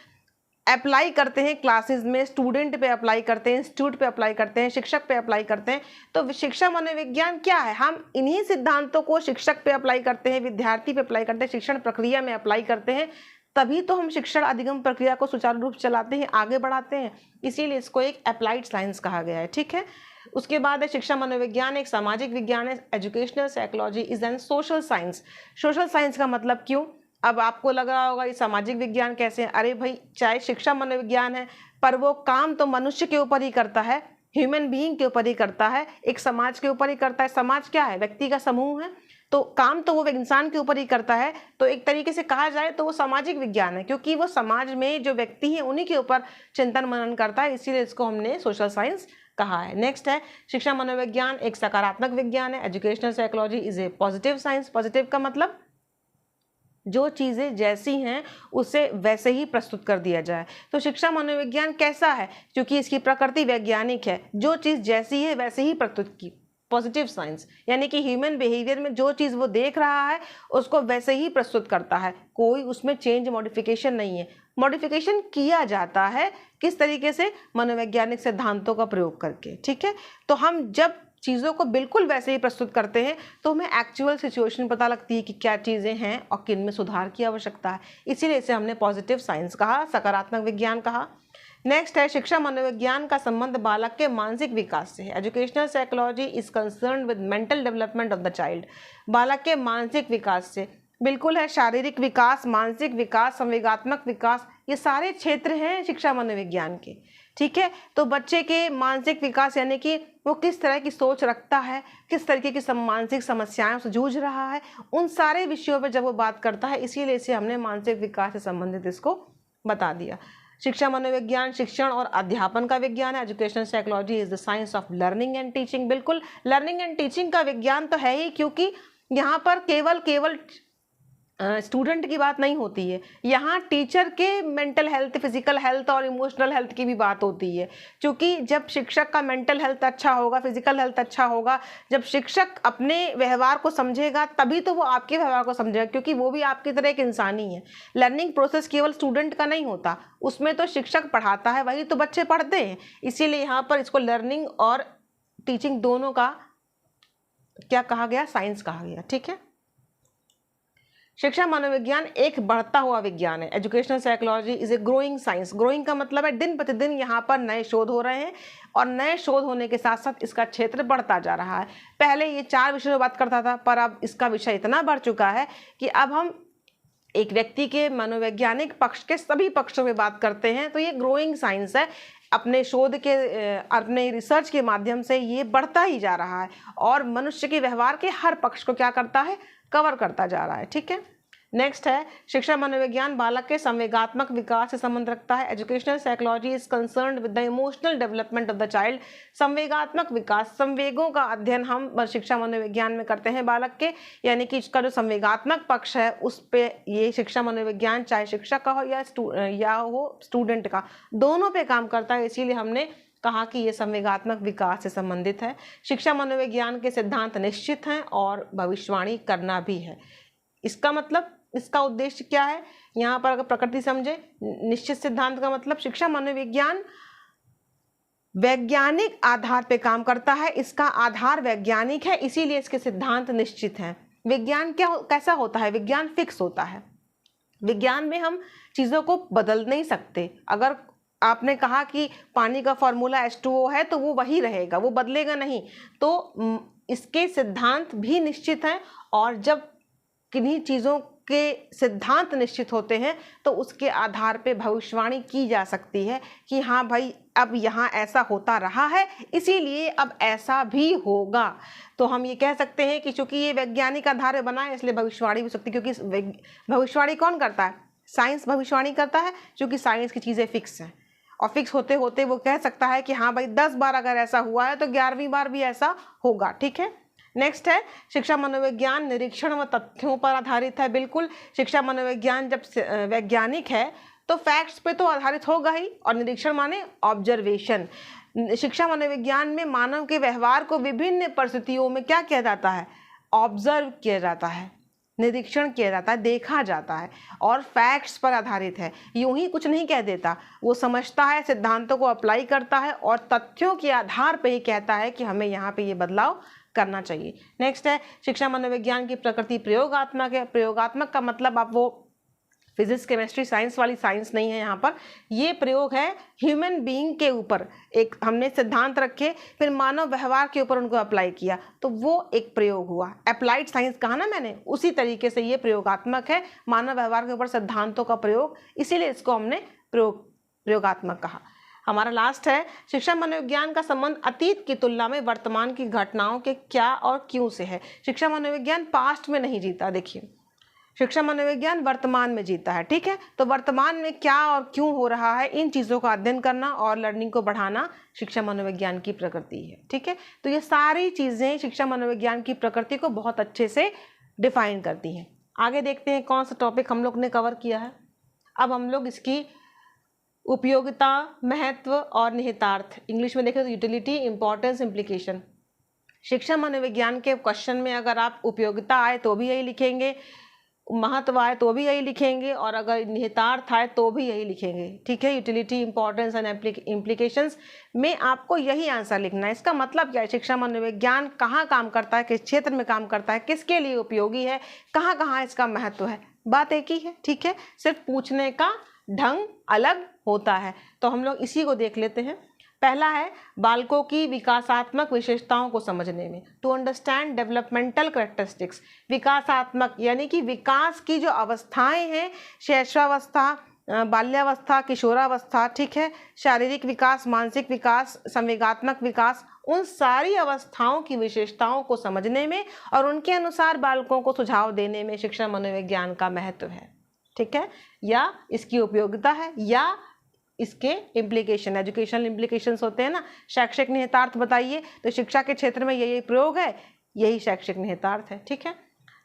अप्लाई करते हैं क्लासेस में, स्टूडेंट पे अप्लाई करते हैं, इंस्टीट्यूट पे अप्लाई करते हैं, शिक्षक पे अप्लाई करते हैं। तो शिक्षा मनोविज्ञान क्या है, हम इन्हीं सिद्धांतों को शिक्षक पे अप्लाई करते हैं, विद्यार्थी पे अप्लाई करते हैं, शिक्षण प्रक्रिया में अप्लाई करते हैं, तभी तो हम शिक्षण अधिगम प्रक्रिया को सुचारू रूप से चलाते हैं, आगे बढ़ाते हैं। इसीलिए इसको एक अप्लाइड साइंस कहा गया है। ठीक है, उसके बाद है शिक्षा मनोविज्ञान एक सामाजिक विज्ञान है। Educational psychology is an social science. Social science का मतलब क्यों, अब आपको लग रहा होगा ये सामाजिक विज्ञान कैसे है। अरे भाई, चाहे शिक्षा मनोविज्ञान है पर वो काम तो मनुष्य के ऊपर ही करता है, ह्यूमन बीइंग के ऊपर ही करता है, एक समाज के ऊपर ही करता है। समाज क्या है, व्यक्ति का समूह है, तो काम तो वो इंसान के ऊपर ही करता है। तो एक तरीके से कहा जाए तो वो सामाजिक विज्ञान है, क्योंकि वो समाज में जो व्यक्ति है उन्हीं के ऊपर चिंतन मनन करता है, इसीलिए इसको हमने सोशल साइंस कहा है। नेक्स्ट है शिक्षा मनोविज्ञान एक सकारात्मक विज्ञान है। Educational psychology is a positive science. Positive का मतलब जो चीज़ें जैसी हैं उसे वैसे ही प्रस्तुत कर दिया जाए। तो शिक्षा मनोविज्ञान कैसा है, क्योंकि इसकी प्रकृति वैज्ञानिक है, जो चीज़ जैसी है वैसे ही प्रस्तुत की। पॉजिटिव साइंस यानी कि ह्यूमन बिहेवियर में जो चीज़ वो देख रहा है उसको वैसे ही प्रस्तुत करता है, कोई उसमें चेंज मॉडिफिकेशन नहीं है। मॉडिफिकेशन किया जाता है किस तरीके से, मनोवैज्ञानिक सिद्धांतों का प्रयोग करके। ठीक है, तो हम जब चीज़ों को बिल्कुल वैसे ही प्रस्तुत करते हैं तो हमें एक्चुअल सिचुएशन पता लगती है कि क्या चीज़ें हैं और किन में सुधार की आवश्यकता है। इसीलिए इसे हमने पॉजिटिव साइंस कहा, सकारात्मक विज्ञान कहा। नेक्स्ट है शिक्षा मनोविज्ञान का संबंध बालक के मानसिक विकास से है। Educational psychology is concern with mental development of the child. बालक के मानसिक विकास से बिल्कुल है, शारीरिक विकास, मानसिक विकास, संवेगात्मक विकास, ये सारे क्षेत्र हैं शिक्षा मनोविज्ञान के। ठीक है, तो बच्चे के मानसिक विकास यानी कि वो किस तरह की सोच रखता है, किस तरीके की मानसिक समस्याओं से जूझ रहा है, उन सारे विषयों पर जब वो बात करता है, इसीलिए इसे हमने मानसिक विकास से संबंधित इसको बता दिया। शिक्षा मनोविज्ञान शिक्षण और अध्यापन का विज्ञान है। Educational psychology is the science of learning and teaching. बिल्कुल, लर्निंग एंड टीचिंग का विज्ञान तो है ही, क्योंकि यहाँ पर केवल स्टूडेंट की बात नहीं होती है, यहाँ टीचर के मेंटल हेल्थ, फिजिकल हेल्थ और इमोशनल हेल्थ की भी बात होती है। क्योंकि जब शिक्षक का मेंटल हेल्थ अच्छा होगा, फिजिकल हेल्थ अच्छा होगा, जब शिक्षक अपने व्यवहार को समझेगा तभी तो वो आपके व्यवहार को समझेगा, क्योंकि वो भी आपकी तरह एक इंसान ही है। लर्निंग प्रोसेस केवल स्टूडेंट का नहीं होता, उसमें तो शिक्षक पढ़ाता है, वही तो बच्चे पढ़ते हैं। इसीलिए यहाँ पर इसको लर्निंग और टीचिंग दोनों का क्या कहा गया, साइंस कहा गया। ठीक है, शिक्षा मनोविज्ञान एक बढ़ता हुआ विज्ञान है। Educational psychology is a growing science. Growing का मतलब है दिन प्रतिदिन यहाँ पर नए शोध हो रहे हैं, और नए शोध होने के साथ साथ इसका क्षेत्र बढ़ता जा रहा है। पहले ये 4 विषयों में बात करता था, पर अब इसका विषय इतना बढ़ चुका है कि अब हम एक व्यक्ति के मनोवैज्ञानिक पक्ष के सभी पक्षों में बात करते हैं। तो ये ग्रोइंग साइंस है, अपने शोध के, अपने रिसर्च के माध्यम से ये बढ़ता ही जा रहा है, और मनुष्य के व्यवहार के हर पक्ष को क्या करता है, कवर करता जा रहा है। ठीक है, नेक्स्ट है शिक्षा मनोविज्ञान बालक के संवेगात्मक विकास से संबंध रखता है। Educational psychology is concerned with the emotional development of the child. संवेगात्मक विकास, संवेगों का अध्ययन हम शिक्षा मनोविज्ञान में करते हैं बालक के, यानी कि इसका जो संवेगात्मक पक्ष है उस पे ये शिक्षा मनोविज्ञान, चाहे शिक्षक का हो या हो स्टूडेंट का, दोनों पे काम करता है। इसीलिए हमने कहा कि ये संवेगात्मक विकास से संबंधित है। शिक्षा मनोविज्ञान के सिद्धांत निश्चित हैं और भविष्यवाणी करना भी है। इसका मतलब, इसका उद्देश्य क्या है, यहाँ पर अगर प्रकृति समझे, निश्चित सिद्धांत का मतलब शिक्षा मनोविज्ञान वैज्ञानिक आधार पे काम करता है, इसका आधार वैज्ञानिक है, इसीलिए इसके सिद्धांत निश्चित हैं। विज्ञान कैसा होता है, विज्ञान फिक्स होता है। विज्ञान में हम चीज़ों को बदल नहीं सकते। अगर आपने कहा कि पानी का फॉर्मूला H2O है तो वो वही रहेगा, वो बदलेगा नहीं। तो इसके सिद्धांत भी निश्चित हैं, और जब किन्हीं चीज़ों के सिद्धांत निश्चित होते हैं तो उसके आधार पे भविष्यवाणी की जा सकती है कि हाँ भाई, अब यहाँ ऐसा होता रहा है, इसीलिए अब ऐसा भी होगा। तो हम ये कह सकते हैं कि चूंकि ये वैज्ञानिक आधार पे बना है, इसलिए भविष्यवाणी हो सकती है। क्योंकि भविष्यवाणी कौन करता है, साइंस भविष्यवाणी करता है, क्योंकि साइंस की चीज़ें फिक्स हैं, और फिक्स होते होते वो कह सकता है कि हाँ भाई 10 बार अगर ऐसा हुआ है तो 11वीं बार भी ऐसा होगा। ठीक है, नेक्स्ट है शिक्षा मनोविज्ञान निरीक्षण व तथ्यों पर आधारित है। बिल्कुल, शिक्षा मनोविज्ञान जब वैज्ञानिक है तो फैक्ट्स पे तो आधारित होगा ही, और निरीक्षण माने ऑब्जर्वेशन। शिक्षा मनोविज्ञान में मानव के व्यवहार को विभिन्न परिस्थितियों में क्या किया जाता है, ऑब्जर्व किया जाता है, निरीक्षण किया जाता है, देखा जाता है, और फैक्ट्स पर आधारित है। यूं ही कुछ नहीं कह देता, वो समझता है, सिद्धांतों को अप्लाई करता है, और तथ्यों के आधार पर ही कहता है कि हमें यहाँ पे ये बदलाव करना चाहिए। नेक्स्ट है शिक्षा मनोविज्ञान की प्रकृति प्रयोगात्मक है। प्रयोगात्मक का मतलब आप वो फिजिक्स, केमिस्ट्री, साइंस वाली साइंस नहीं है, यहाँ पर ये प्रयोग है ह्यूमन बीइंग के ऊपर। एक हमने सिद्धांत रखे, फिर मानव व्यवहार के ऊपर उनको अप्लाई किया, तो वो एक प्रयोग हुआ। अप्लाइड साइंस कहा ना मैंने, उसी तरीके से ये प्रयोगात्मक है, मानव व्यवहार के ऊपर सिद्धांतों का प्रयोग, इसीलिए इसको हमने प्रयोगात्मक कहा। हमारा लास्ट है शिक्षा मनोविज्ञान का संबंध अतीत की तुलना में वर्तमान की घटनाओं के क्या और क्यों से है। शिक्षा मनोविज्ञान पास्ट में नहीं जीता, देखिए शिक्षा मनोविज्ञान वर्तमान में जीता है। ठीक है, तो वर्तमान में क्या और क्यों हो रहा है, इन चीज़ों का अध्ययन करना और लर्निंग को बढ़ाना शिक्षा मनोविज्ञान की प्रकृति है। ठीक है, तो ये सारी चीज़ें शिक्षा मनोविज्ञान की प्रकृति को बहुत अच्छे से डिफाइन करती हैं। आगे देखते हैं कौन सा टॉपिक हम लोग ने कवर किया है। अब हम लोग इसकी उपयोगिता, महत्व और निहितार्थ, इंग्लिश में देखें तो यूटिलिटी, इंपॉर्टेंस, इम्प्लीकेशन। शिक्षा मनोविज्ञान के क्वेश्चन में अगर आप उपयोगिता आए तो भी यही लिखेंगे, महत्व आए तो भी यही लिखेंगे, और अगर निहितार्थ आए तो भी यही लिखेंगे। ठीक है, यूटिलिटी, इंपॉर्टेंस एंड इम्प्लीकेशंस में आपको यही आंसर लिखना है। इसका मतलब क्या है, शिक्षा मनोविज्ञान कहाँ काम करता है, किस क्षेत्र में काम करता है, किसके लिए उपयोगी है, कहाँ कहाँ इसका महत्व है, बात एक ही है। ठीक है, सिर्फ पूछने का ढंग अलग होता है। तो हम लोग इसी को देख लेते हैं। पहला है बालकों की विकासात्मक विशेषताओं को समझने में, टू अंडरस्टैंड डेवलपमेंटल कैरेक्टरिस्टिक्स। विकासात्मक यानी कि विकास की जो अवस्थाएं हैं, शैशवावस्था, बाल्यावस्था, किशोरावस्था, ठीक है, शारीरिक विकास, मानसिक विकास, संवेगात्मक विकास, उन सारी अवस्थाओं की विशेषताओं को समझने में और उनके अनुसार बालकों को सुझाव देने में शिक्षण मनोविज्ञान का महत्व है, ठीक है, या इसकी उपयोगिता है, या इसके इम्प्लीकेशन, एजुकेशनल इम्प्लीकेशंस होते हैं ना, शैक्षिक निहितार्थ बताइए, तो शिक्षा के क्षेत्र में यही प्रयोग है, यही शैक्षिक निहितार्थ है, ठीक है।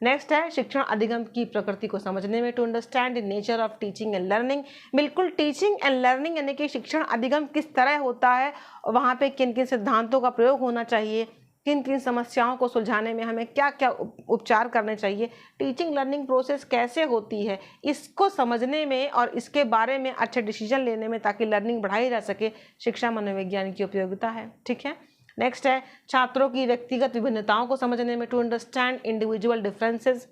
नेक्स्ट है शिक्षण अधिगम की प्रकृति को समझने में, to understand the nature of teaching and learning. बिल्कुल टीचिंग एंड लर्निंग यानी कि शिक्षण अधिगम किस तरह होता है, वहाँ पे किन किन सिद्धांतों का प्रयोग होना चाहिए, किन किन समस्याओं को सुलझाने में हमें क्या क्या उपचार करने चाहिए, टीचिंग लर्निंग प्रोसेस कैसे होती है, इसको समझने में और इसके बारे में अच्छे डिसीजन लेने में, ताकि लर्निंग बढ़ाई जा सके, शिक्षा मनोविज्ञान की उपयोगिता है, ठीक है। नेक्स्ट है छात्रों की व्यक्तिगत विभिन्नताओं को समझने में, to understand individual differences.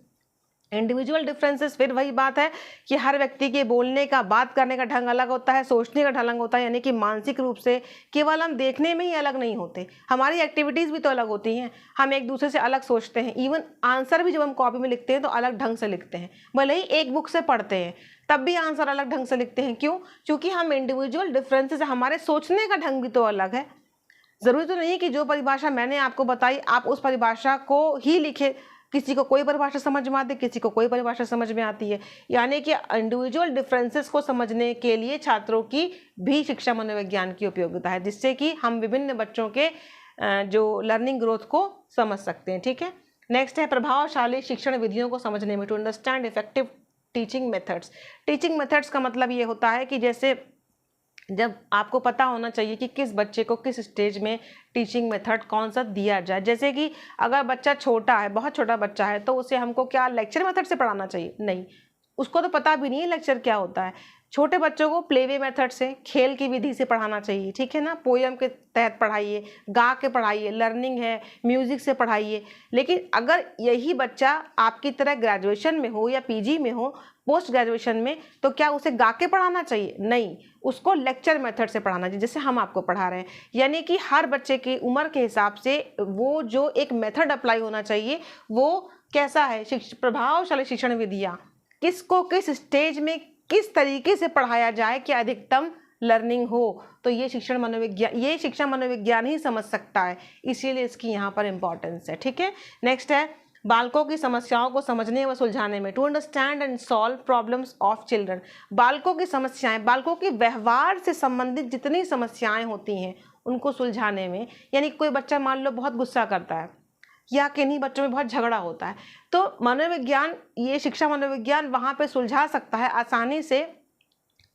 Individual differences, फिर वही बात है कि हर व्यक्ति के बोलने का, बात करने का ढंग अलग होता है, सोचने का ढंग अलग होता है, यानी कि मानसिक रूप से केवल हम देखने में ही अलग नहीं होते, हमारी एक्टिविटीज़ भी तो अलग होती हैं, हम एक दूसरे से अलग सोचते हैं, इवन आंसर भी जब हम कॉपी में लिखते हैं तो अलग ढंग से लिखते हैं, भले ही एक बुक से पढ़ते हैं तब भी आंसर अलग ढंग से लिखते हैं। क्यों? क्योंकि हम इंडिविजुअल डिफरेंसेस, हमारे सोचने का ढंग भी तो अलग है। ज़रूरी तो नहीं है कि जो परिभाषा मैंने आपको बताई आप उस परिभाषा को ही लिखे, किसी को कोई परिभाषा समझ में आती है, किसी को कोई परिभाषा समझ में आती है, यानी कि इंडिविजुअल डिफरेंसेस को समझने के लिए छात्रों की भी शिक्षा मनोविज्ञान की उपयोगिता है, जिससे कि हम विभिन्न बच्चों के जो लर्निंग ग्रोथ को समझ सकते हैं, ठीक है। नेक्स्ट है प्रभावशाली शिक्षण विधियों को समझने में, to understand effective teaching methods. Teaching methods का मतलब ये होता है कि जैसे जब आपको पता होना चाहिए कि किस बच्चे को किस स्टेज में टीचिंग मेथड कौन सा दिया जाए। जैसे कि अगर बच्चा छोटा है, बहुत छोटा बच्चा है, तो उसे हमको क्या लेक्चर मेथड से पढ़ाना चाहिए? नहीं, उसको तो पता भी नहीं है लेक्चर क्या होता है। छोटे बच्चों को प्लेवे मेथड से, खेल की विधि से पढ़ाना चाहिए, ठीक है ना, पोयम के तहत पढ़ाइए, गा के पढ़ाइए, लर्निंग है म्यूजिक से पढ़ाइए। लेकिन अगर यही बच्चा आपकी तरह ग्रेजुएशन में हो या पीजी में हो, पोस्ट ग्रेजुएशन में, तो क्या उसे गा के पढ़ाना चाहिए? नहीं, उसको लेक्चर मेथड से पढ़ाना चाहिए, जैसे हम आपको पढ़ा रहे हैं। यानी कि हर बच्चे की उम्र के हिसाब से वो जो एक मेथड अप्लाई होना चाहिए वो कैसा है, प्रभावशाली शिक्षण विधियाँ, किसको किस स्टेज में किस तरीके से पढ़ाया जाए कि अधिकतम लर्निंग हो, तो ये शिक्षण मनोविज्ञान, ये शिक्षा मनोविज्ञान ही समझ सकता है, इसीलिए इसकी यहाँ पर इंपॉर्टेंस है, ठीक है। नेक्स्ट है बालकों की समस्याओं को समझने व सुलझाने में, to understand and solve problems of children. बालकों की समस्याएं, बालकों के व्यवहार से संबंधित जितनी समस्याएं होती हैं उनको सुलझाने में, यानी कोई बच्चा मान लो बहुत गुस्सा करता है या किन्हीं बच्चों में बहुत झगड़ा होता है, तो मनोविज्ञान, ये शिक्षा मनोविज्ञान वहाँ पे सुलझा सकता है आसानी से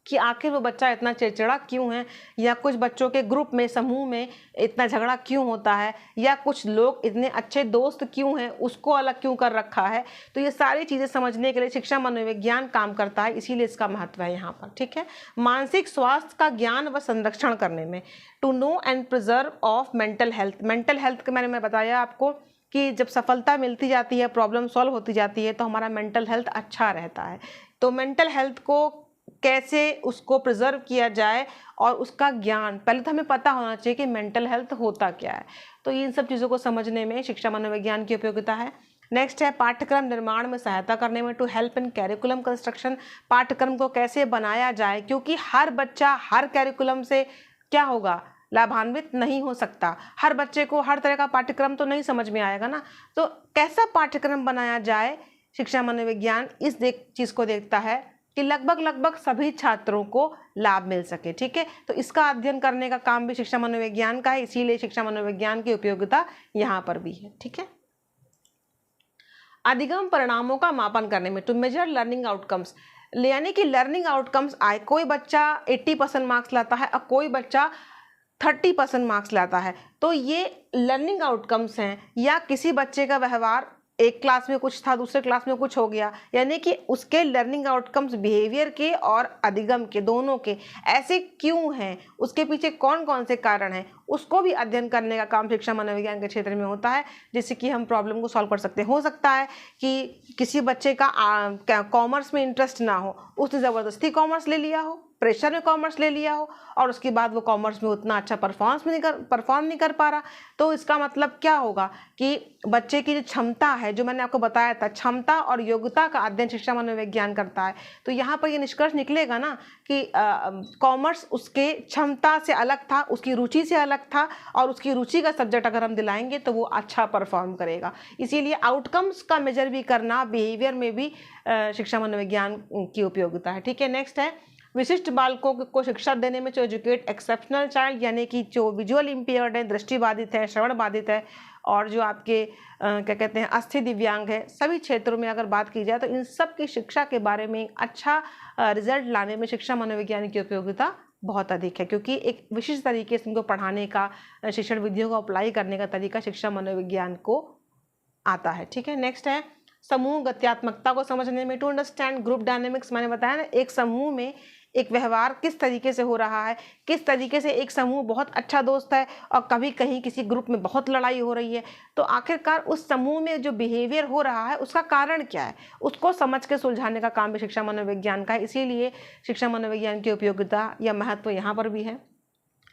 कि आखिर वो बच्चा इतना चिड़चिड़ा क्यों है, या कुछ बच्चों के ग्रुप में, समूह में इतना झगड़ा क्यों होता है, या कुछ लोग इतने अच्छे दोस्त क्यों हैं, उसको अलग क्यों कर रखा है। तो ये सारी चीज़ें समझने के लिए शिक्षा मनोविज्ञान काम करता है, इसीलिए इसका महत्व है यहाँ पर, ठीक है। मानसिक स्वास्थ्य का ज्ञान व संरक्षण करने में, to know and preserve of mental health. Mental health के मैं बताया आपको कि जब सफलता मिलती जाती है, प्रॉब्लम सॉल्व होती जाती है, तो हमारा मेंटल हेल्थ अच्छा रहता है। तो मेंटल हेल्थ को कैसे उसको प्रिजर्व किया जाए और उसका ज्ञान, पहले तो हमें पता होना चाहिए कि मेंटल हेल्थ होता क्या है, तो इन सब चीज़ों को समझने में शिक्षा मनोविज्ञान की उपयोगिता है। नेक्स्ट है पाठ्यक्रम निर्माण में सहायता करने में, to help in curriculum construction. पाठ्यक्रम को कैसे बनाया जाए, क्योंकि हर बच्चा हर कैरिकुलम से क्या होगा, लाभान्वित नहीं हो सकता। हर बच्चे को हर तरह का पाठ्यक्रम तो नहीं समझ में आएगा ना, तो कैसा पाठ्यक्रम बनाया जाए, शिक्षा मनोविज्ञान इस चीज़ को देखता है कि लगभग सभी छात्रों को लाभ मिल सके, ठीक है। तो इसका अध्ययन करने का काम भी शिक्षा मनोविज्ञान का है, इसीलिए शिक्षा मनोविज्ञान की उपयोगिता यहाँ पर भी है, ठीक है। अधिगम परिणामों का मापन करने में, टू मेजर लर्निंग आउटकम्स, यानी कि लर्निंग आउटकम्स आए, कोई बच्चा 80% मार्क्स लाता है और कोई बच्चा 30% मार्क्स लाता है, तो ये लर्निंग आउटकम्स हैं। या किसी बच्चे का व्यवहार एक क्लास में कुछ था, दूसरे क्लास में कुछ हो गया, यानी कि उसके लर्निंग आउटकम्स बिहेवियर के और अधिगम के, दोनों के ऐसे क्यों हैं, उसके पीछे कौन कौन से कारण हैं, उसको भी अध्ययन करने का काम शिक्षा मनोविज्ञान के क्षेत्र में होता है, जिससे कि हम प्रॉब्लम को सॉल्व कर सकते हैं। हो सकता है कि किसी बच्चे का कॉमर्स में इंटरेस्ट ना हो, उसने ज़बरदस्ती कॉमर्स ले लिया हो, प्रेशर में कॉमर्स ले लिया हो, और उसके बाद वो कॉमर्स में उतना अच्छा परफॉर्म नहीं कर पा रहा। तो इसका मतलब क्या होगा कि बच्चे की जो क्षमता है, जो मैंने आपको बताया था, क्षमता और योग्यता का अध्ययन शिक्षा मनोविज्ञान करता है। तो यहाँ पर ये निष्कर्ष निकलेगा ना कि कॉमर्स उसके क्षमता से अलग था, उसकी रुचि से अलग था, और उसकी रुचि का सब्जेक्ट अगर हम दिलाएंगे तो वो अच्छा परफॉर्म करेगा। इसीलिए आउटकम्स का मेजर भी करना बिहेवियर में भी शिक्षा मनोविज्ञान की उपयोगिता है। ठीक है, नेक्स्ट है विशिष्ट बालकों को शिक्षा देने में, जो एजुकेट एक्सेप्शनल चाइल्ड, यानी कि जो विजुअल इम्पेयर्ड है, दृष्टिबाधित है, श्रवण बाधित है, और जो आपके क्या कहते हैं अस्थि दिव्यांग है, सभी क्षेत्रों में अगर बात की जाए तो इन सब की शिक्षा के बारे में अच्छा रिजल्ट लाने में शिक्षा मनोविज्ञान की उपयोगिता बहुत अधिक है, क्योंकि एक विशिष्ट तरीके से उनको पढ़ाने का, शिक्षण विधियों को अप्लाई करने का तरीका शिक्षा मनोविज्ञान को आता है। ठीक है, नेक्स्ट है समूह गत्यात्मकता को समझने में, टू अंडरस्टैंड ग्रुप डायनेमिक्स। मैंने बताया ना, एक समूह में एक व्यवहार किस तरीके से हो रहा है, किस तरीके से एक समूह बहुत अच्छा दोस्त है और कभी कहीं किसी ग्रुप में बहुत लड़ाई हो रही है, तो आखिरकार उस समूह में जो बिहेवियर हो रहा है उसका कारण क्या है, उसको समझ के सुलझाने का काम भी शिक्षा मनोविज्ञान का है। इसीलिए शिक्षा मनोविज्ञान की उपयोगिता या महत्व यहाँ पर भी है।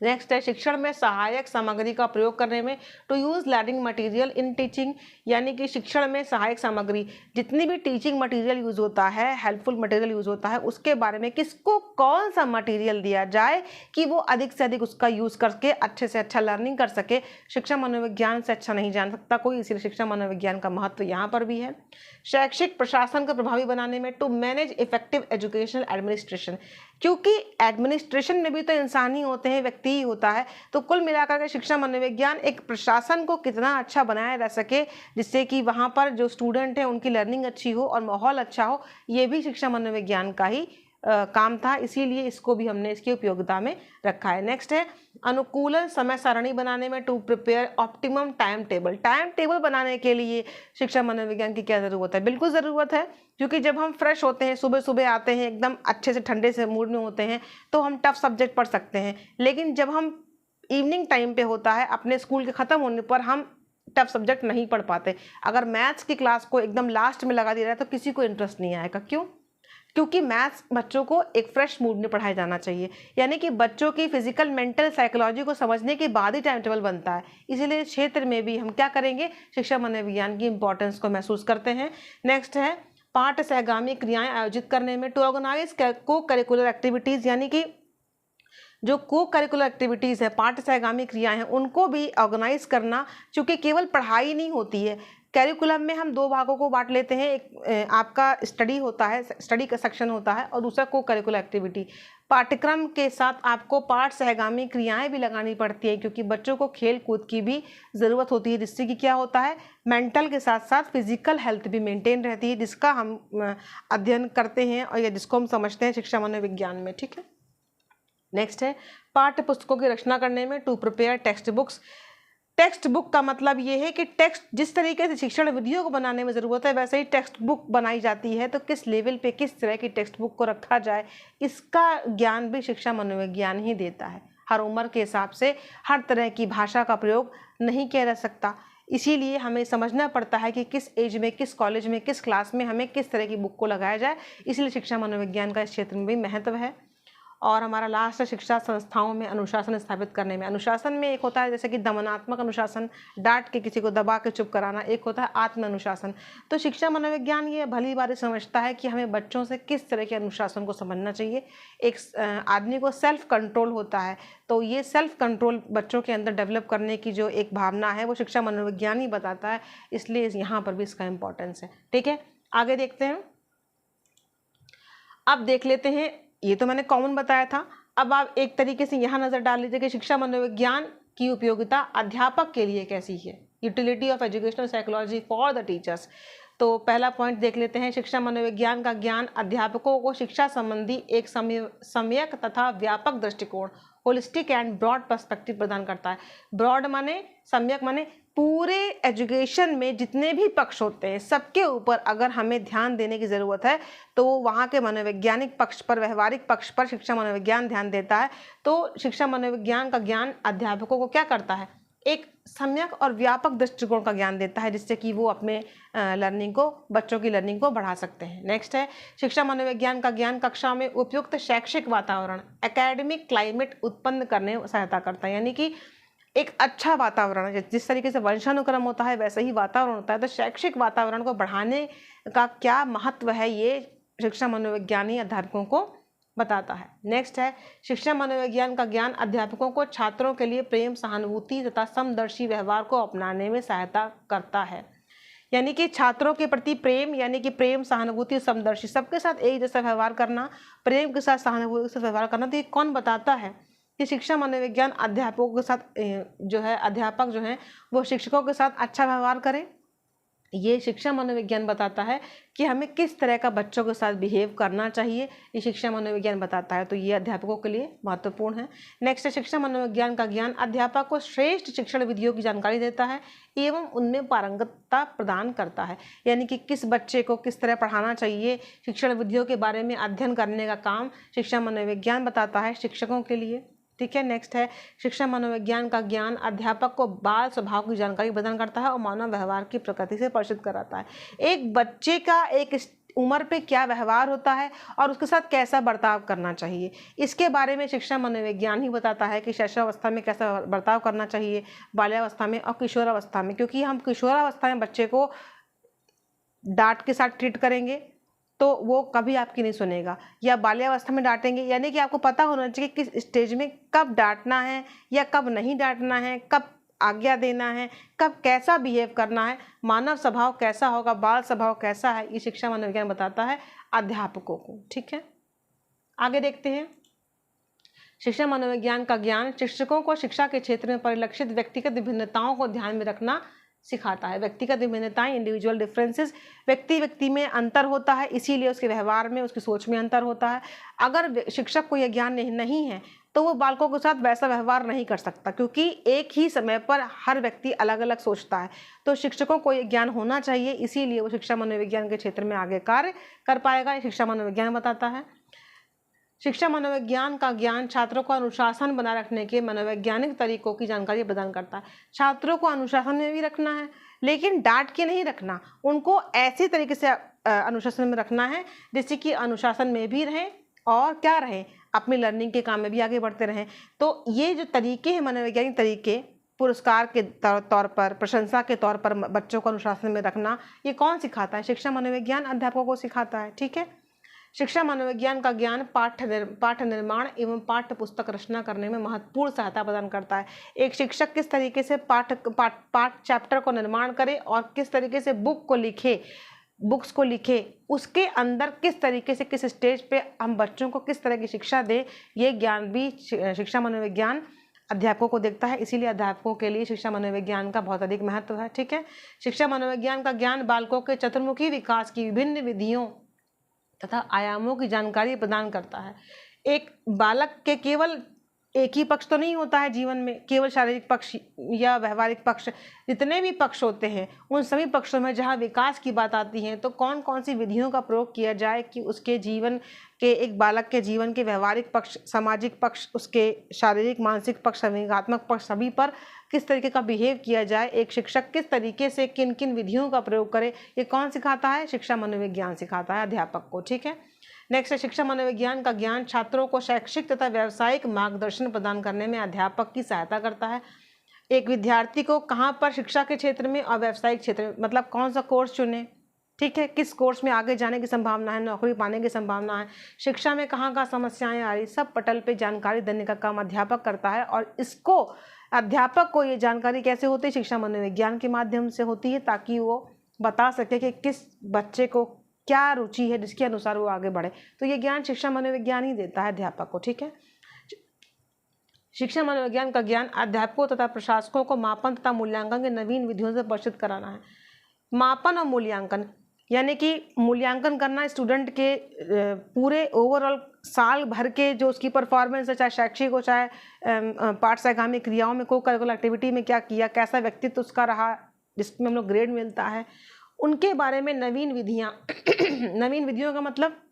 नेक्स्ट है शिक्षण में सहायक सामग्री का प्रयोग करने में, to use learning material in teaching, यानी कि शिक्षण में सहायक सामग्री, जितनी भी टीचिंग मटेरियल यूज़ होता है, हेल्पफुल मटेरियल यूज़ होता है, उसके बारे में किसको कौन सा मटेरियल दिया जाए कि वो अधिक से अधिक उसका यूज़ करके अच्छे से अच्छा लर्निंग कर सके। शिक्षा मनोविज्ञान से अच्छा नहीं जान सकता कोई, इसलिए शिक्षा मनोविज्ञान का महत्व यहाँ पर भी है। शैक्षिक प्रशासन को प्रभावी बनाने में, to manage effective educational administration, क्योंकि एडमिनिस्ट्रेशन में भी तो इंसान ही होते हैं, व्यक्ति ही होता है। तो कुल मिलाकर के शिक्षा मनोविज्ञान एक प्रशासन को कितना अच्छा बनाया जा सके, जिससे कि वहाँ पर जो स्टूडेंट हैं उनकी लर्निंग अच्छी हो और माहौल अच्छा हो, ये भी शिक्षा मनोविज्ञान का ही काम था। इसीलिए इसको भी हमने इसकी उपयोगिता में रखा है। नेक्स्ट है अनुकूलन समय सारणी बनाने में, to prepare optimum time table. Time table बनाने के लिए शिक्षा मनोविज्ञान की क्या ज़रूरत है? बिल्कुल ज़रूरत है, क्योंकि जब हम फ्रेश होते हैं, सुबह सुबह आते हैं, एकदम अच्छे से ठंडे से मूड में होते हैं, तो हम टफ सब्जेक्ट पढ़ सकते हैं। लेकिन जब हम इवनिंग टाइम पे होता है, अपने स्कूल के ख़त्म होने पर, हम टफ सब्जेक्ट नहीं पढ़ पाते। अगर मैथ्स की क्लास को एकदम लास्ट में लगा दिया जाए तो किसी को इंटरेस्ट नहीं आएगा। क्यों? क्योंकि मैथ्स बच्चों को एक फ्रेश मूड में पढ़ाया जाना चाहिए, यानी कि बच्चों की फिजिकल, मेंटल, साइकोलॉजी को समझने के बाद ही टाइम टेबल बनता है। इसीलिए इस क्षेत्र में भी हम क्या करेंगे, शिक्षा मनोविज्ञान की इंपॉर्टेंस को महसूस करते हैं। नेक्स्ट है पाठ सहगामी क्रियाएं आयोजित करने में, टू ऑर्गेनाइज को करिकुलर एक्टिविटीज़, यानी कि जो को करिकुलर एक्टिविटीज़ है, पाठ सहगामी क्रियाएं हैं, उनको भी ऑर्गेनाइज करना, क्योंकि केवल पढ़ाई नहीं होती है। कैरिकुलम में हम दो भागों को बांट लेते हैं, एक आपका स्टडी होता है, स्टडी का सेक्शन होता है, और दूसरा को करिकुलर एक्टिविटी। पाठ्यक्रम के साथ आपको पाठ सहगामी क्रियाएं भी लगानी पड़ती है, क्योंकि बच्चों को खेल कूद की भी ज़रूरत होती है, जिससे कि क्या होता है, मेंटल के साथ साथ फिजिकल हेल्थ भी मेंटेन रहती है, जिसका हम अध्ययन करते हैं और या जिसको हम समझते हैं शिक्षा मनोविज्ञान में। ठीक है, नेक्स्ट है पाठ्य पुस्तकों की रचना करने में, to prepare text books. Text book का मतलब ये है कि टेक्स्ट जिस तरीके से शिक्षण विधियों को बनाने में ज़रूरत है, वैसे ही टेक्स्ट बुक बनाई जाती है। तो किस लेवल पे किस तरह की टेक्स्ट बुक को रखा जाए, इसका ज्ञान भी शिक्षा मनोविज्ञान ही देता है। हर उम्र के हिसाब से हर तरह की भाषा का प्रयोग नहीं किया जा सकता, इसीलिए हमें समझना पड़ता है कि किस एज में, किस कॉलेज में, किस क्लास में हमें किस तरह की बुक को लगाया जाए। इसलिए शिक्षा मनोविज्ञान का इस क्षेत्र में भी महत्व है। और हमारा लास्ट है शिक्षा संस्थाओं में अनुशासन स्थापित करने में। अनुशासन में एक होता है जैसे कि दमनात्मक अनुशासन, डांट के किसी को दबा के चुप कराना, एक होता है आत्म अनुशासन। तो शिक्षा मनोविज्ञान ये भली बारी समझता है कि हमें बच्चों से किस तरह के अनुशासन को समझना चाहिए। एक आदमी को सेल्फ कंट्रोल होता है, तो ये सेल्फ कंट्रोल बच्चों के अंदर डेवलप करने की जो एक भावना है वो शिक्षा मनोविज्ञान ही बताता है, इसलिए यहाँ पर भी इसका इम्पोर्टेंस है। ठीक है, आगे देखते हैं। अब देख लेते हैं, ये तो मैंने कॉमन बताया था। अब आप एक तरीके से यहाँ नज़र डाल लीजिए कि शिक्षा मनोविज्ञान की उपयोगिता अध्यापक के लिए कैसी है। Utility of educational psychology for the teachers. तो पहला पॉइंट देख लेते हैं, शिक्षा मनोविज्ञान का ज्ञान अध्यापकों को शिक्षा संबंधी एक सम्यक तथा व्यापक दृष्टिकोण होलिस्टिक एंड ब्रॉड पर्सपेक्टिव प्रदान करता है। ब्रॉड माने, सम्यक माने पूरे एजुकेशन में जितने भी पक्ष होते हैं सबके ऊपर अगर हमें ध्यान देने की ज़रूरत है तो वहाँ के मनोवैज्ञानिक पक्ष पर, व्यवहारिक पक्ष पर शिक्षा मनोविज्ञान ध्यान देता है। तो शिक्षा मनोविज्ञान का ज्ञान अध्यापकों को क्या करता है, एक सम्यक और व्यापक दृष्टिकोण का ज्ञान देता है, जिससे कि वो अपने लर्निंग को, बच्चों की लर्निंग को बढ़ा सकते हैं। नेक्स्ट है शिक्षा मनोविज्ञान का ज्ञान कक्षा में उपयुक्त शैक्षिक वातावरण, एकेडमिक क्लाइमेट उत्पन्न करने में सहायता करता है। यानी कि एक अच्छा वातावरण, जिस तरीके से वंशानुक्रम होता है वैसे ही वातावरण होता है, तो शैक्षिक वातावरण को बढ़ाने का क्या महत्व है ये शिक्षा मनोविज्ञानी अध्यापकों को बताता है। नेक्स्ट है शिक्षा मनोविज्ञान का ज्ञान अध्यापकों को छात्रों के लिए प्रेम, सहानुभूति तथा समदर्शी व्यवहार को अपनाने में सहायता करता है। यानी कि छात्रों के प्रति प्रेम, यानी कि प्रेम, सहानुभूति, समदर्शी, सबके साथ एक जैसा व्यवहार करना, प्रेम के साथ सहानुभूति से व्यवहार करना, तो ये कौन बताता है कि शिक्षा मनोविज्ञान अध्यापकों के साथ जो है, अध्यापक जो हैं वो शिक्षकों के साथ अच्छा व्यवहार करें। ये शिक्षा मनोविज्ञान बताता है कि हमें किस तरह का बच्चों के साथ बिहेव करना चाहिए, ये शिक्षा मनोविज्ञान बताता है। तो ये अध्यापकों के लिए महत्वपूर्ण है। नेक्स्ट है शिक्षा मनोविज्ञान का ज्ञान अध्यापक को श्रेष्ठ शिक्षण विधियों की जानकारी देता है एवं उनमें पारंगतता प्रदान करता है। यानी कि किस बच्चे को किस तरह पढ़ाना चाहिए, शिक्षण विधियों के बारे में अध्ययन करने का काम शिक्षा मनोविज्ञान बताता है शिक्षकों के लिए। ठीक है। नेक्स्ट है शिक्षा मनोविज्ञान का ज्ञान अध्यापक को बाल स्वभाव की जानकारी प्रदान करता है और मानव व्यवहार की प्रकृति से परिचित कराता है। एक बच्चे का एक उम्र पे क्या व्यवहार होता है और उसके साथ कैसा बर्ताव करना चाहिए, इसके बारे में शिक्षा मनोविज्ञान ही बताता है कि शैशवावस्था में कैसा बर्ताव करना चाहिए, बाल्यावस्था में और किशोरावस्था में। क्योंकि हम किशोरावस्था में बच्चे को डांट के साथ ट्रीट करेंगे तो वो कभी आपकी नहीं सुनेगा, या बाल्यावस्था में डांटेंगे, यानी कि आपको पता होना चाहिए किस स्टेज में कब डांटना है या कब नहीं डांटना है, कब आज्ञा देना है, कब कैसा बिहेव करना है, मानव स्वभाव कैसा होगा, बाल स्वभाव कैसा है, ये शिक्षा मनोविज्ञान बताता है अध्यापकों को। ठीक है, आगे देखते हैं। शिक्षा मनोविज्ञान का ज्ञान शिक्षकों को शिक्षा के क्षेत्र में परिलक्षित व्यक्तिगत विभिन्नताओं को ध्यान में रखना सिखाता है। व्यक्तिगत विभिन्नताएं, इंडिविजुअल डिफरेंसेस, व्यक्ति में अंतर होता है, इसीलिए उसके व्यवहार में, उसकी सोच में अंतर होता है। अगर शिक्षक को यह ज्ञान नहीं है तो वो बालकों के साथ वैसा व्यवहार नहीं कर सकता, क्योंकि एक ही समय पर हर व्यक्ति अलग अलग सोचता है। तो शिक्षकों को यह ज्ञान होना चाहिए, इसीलिए वो शिक्षा मनोविज्ञान के क्षेत्र में आगे कार्य कर पाएगा, ये शिक्षा मनोविज्ञान बताता है। शिक्षा मनोविज्ञान का ज्ञान छात्रों को अनुशासन बनाए रखने के मनोवैज्ञानिक तरीकों की जानकारी प्रदान करता है। छात्रों को अनुशासन में भी रखना है, लेकिन डांट के नहीं रखना, उनको ऐसे तरीके से अनुशासन में रखना है जिससे कि अनुशासन में भी रहें और क्या रहें, अपनी लर्निंग के काम में भी आगे बढ़ते रहें। तो ये जो तरीके हैं, मनोवैज्ञानिक तरीके, पुरस्कार के तौर पर, प्रशंसा के तौर पर बच्चों को अनुशासन में रखना, ये कौन सिखाता है? शिक्षा मनोविज्ञान अध्यापकों को सिखाता है। ठीक है। शिक्षा मनोविज्ञान का ज्ञान पाठ निर्माण एवं पाठ्य पुस्तक रचना करने में महत्वपूर्ण सहायता प्रदान करता है। एक शिक्षक किस तरीके से पाठ चैप्टर को निर्माण करे और किस तरीके से बुक्स को लिखे, उसके अंदर किस तरीके से, किस स्टेज पे हम बच्चों को किस तरह की शिक्षा दे, ये ज्ञान भी शिक्षा मनोविज्ञान अध्यापकों को देखता है। इसीलिए अध्यापकों के लिए शिक्षा मनोविज्ञान का बहुत अधिक महत्व है। ठीक है। शिक्षा मनोविज्ञान का ज्ञान बालकों के चतुर्मुखी विकास की विभिन्न विधियों तथा आयामों की जानकारी प्रदान करता है। एक बालक के केवल एक ही पक्ष तो नहीं होता है जीवन में, केवल शारीरिक पक्ष या व्यवहारिक पक्ष, जितने भी पक्ष होते हैं उन सभी पक्षों में जहाँ विकास की बात आती है तो कौन कौन सी विधियों का प्रयोग किया जाए कि उसके जीवन के, एक बालक के जीवन के व्यवहारिक पक्ष, सामाजिक पक्ष, उसके शारीरिक, मानसिक पक्ष, संवेगात्मक पक्ष, सभी पर किस तरीके का बिहेव किया जाए, एक शिक्षक किस तरीके से किन किन विधियों का प्रयोग करे, ये कौन सिखाता है? शिक्षा मनोविज्ञान सिखाता है अध्यापक को। ठीक है। नेक्स्ट है शिक्षा मनोविज्ञान का ज्ञान छात्रों को शैक्षिक तथा व्यावसायिक मार्गदर्शन प्रदान करने में अध्यापक की सहायता करता है। एक विद्यार्थी को कहाँ पर शिक्षा के क्षेत्र में और व्यावसायिक क्षेत्र में, मतलब कौन सा कोर्स चुने, ठीक है, किस कोर्स में आगे जाने की संभावना है, नौकरी पाने की संभावना है, शिक्षा में कहाँ समस्याएं आ रही, सब पटल पे जानकारी देने का काम अध्यापक करता है। और इसको अध्यापक को ये जानकारी कैसे होती है? शिक्षा मनोविज्ञान के माध्यम से होती है, ताकि वो बता सके कि किस बच्चे को क्या रुचि है जिसके अनुसार वो आगे बढ़े। तो ये ज्ञान शिक्षा मनोविज्ञान ही देता है अध्यापक को। ठीक है। शिक्षा मनोविज्ञान का ज्ञान अध्यापकों तथा प्रशासकों को मापन तथा मूल्यांकन के नवीन विधियों से परिचित कराना है। मापन और मूल्यांकन, यानी कि मूल्यांकन करना स्टूडेंट के पूरे ओवरऑल साल भर के जो उसकी परफॉर्मेंस है, चाहे शैक्षिक हो चाहे पाठ्यक्रमिक क्रियाओं में, को करिकुलर एक्टिविटी में क्या किया, कैसा व्यक्तित्व उसका रहा, जिसमें हम लोग ग्रेड मिलता है, उनके बारे में नवीन विधियाँ नवीन विधियों का मतलब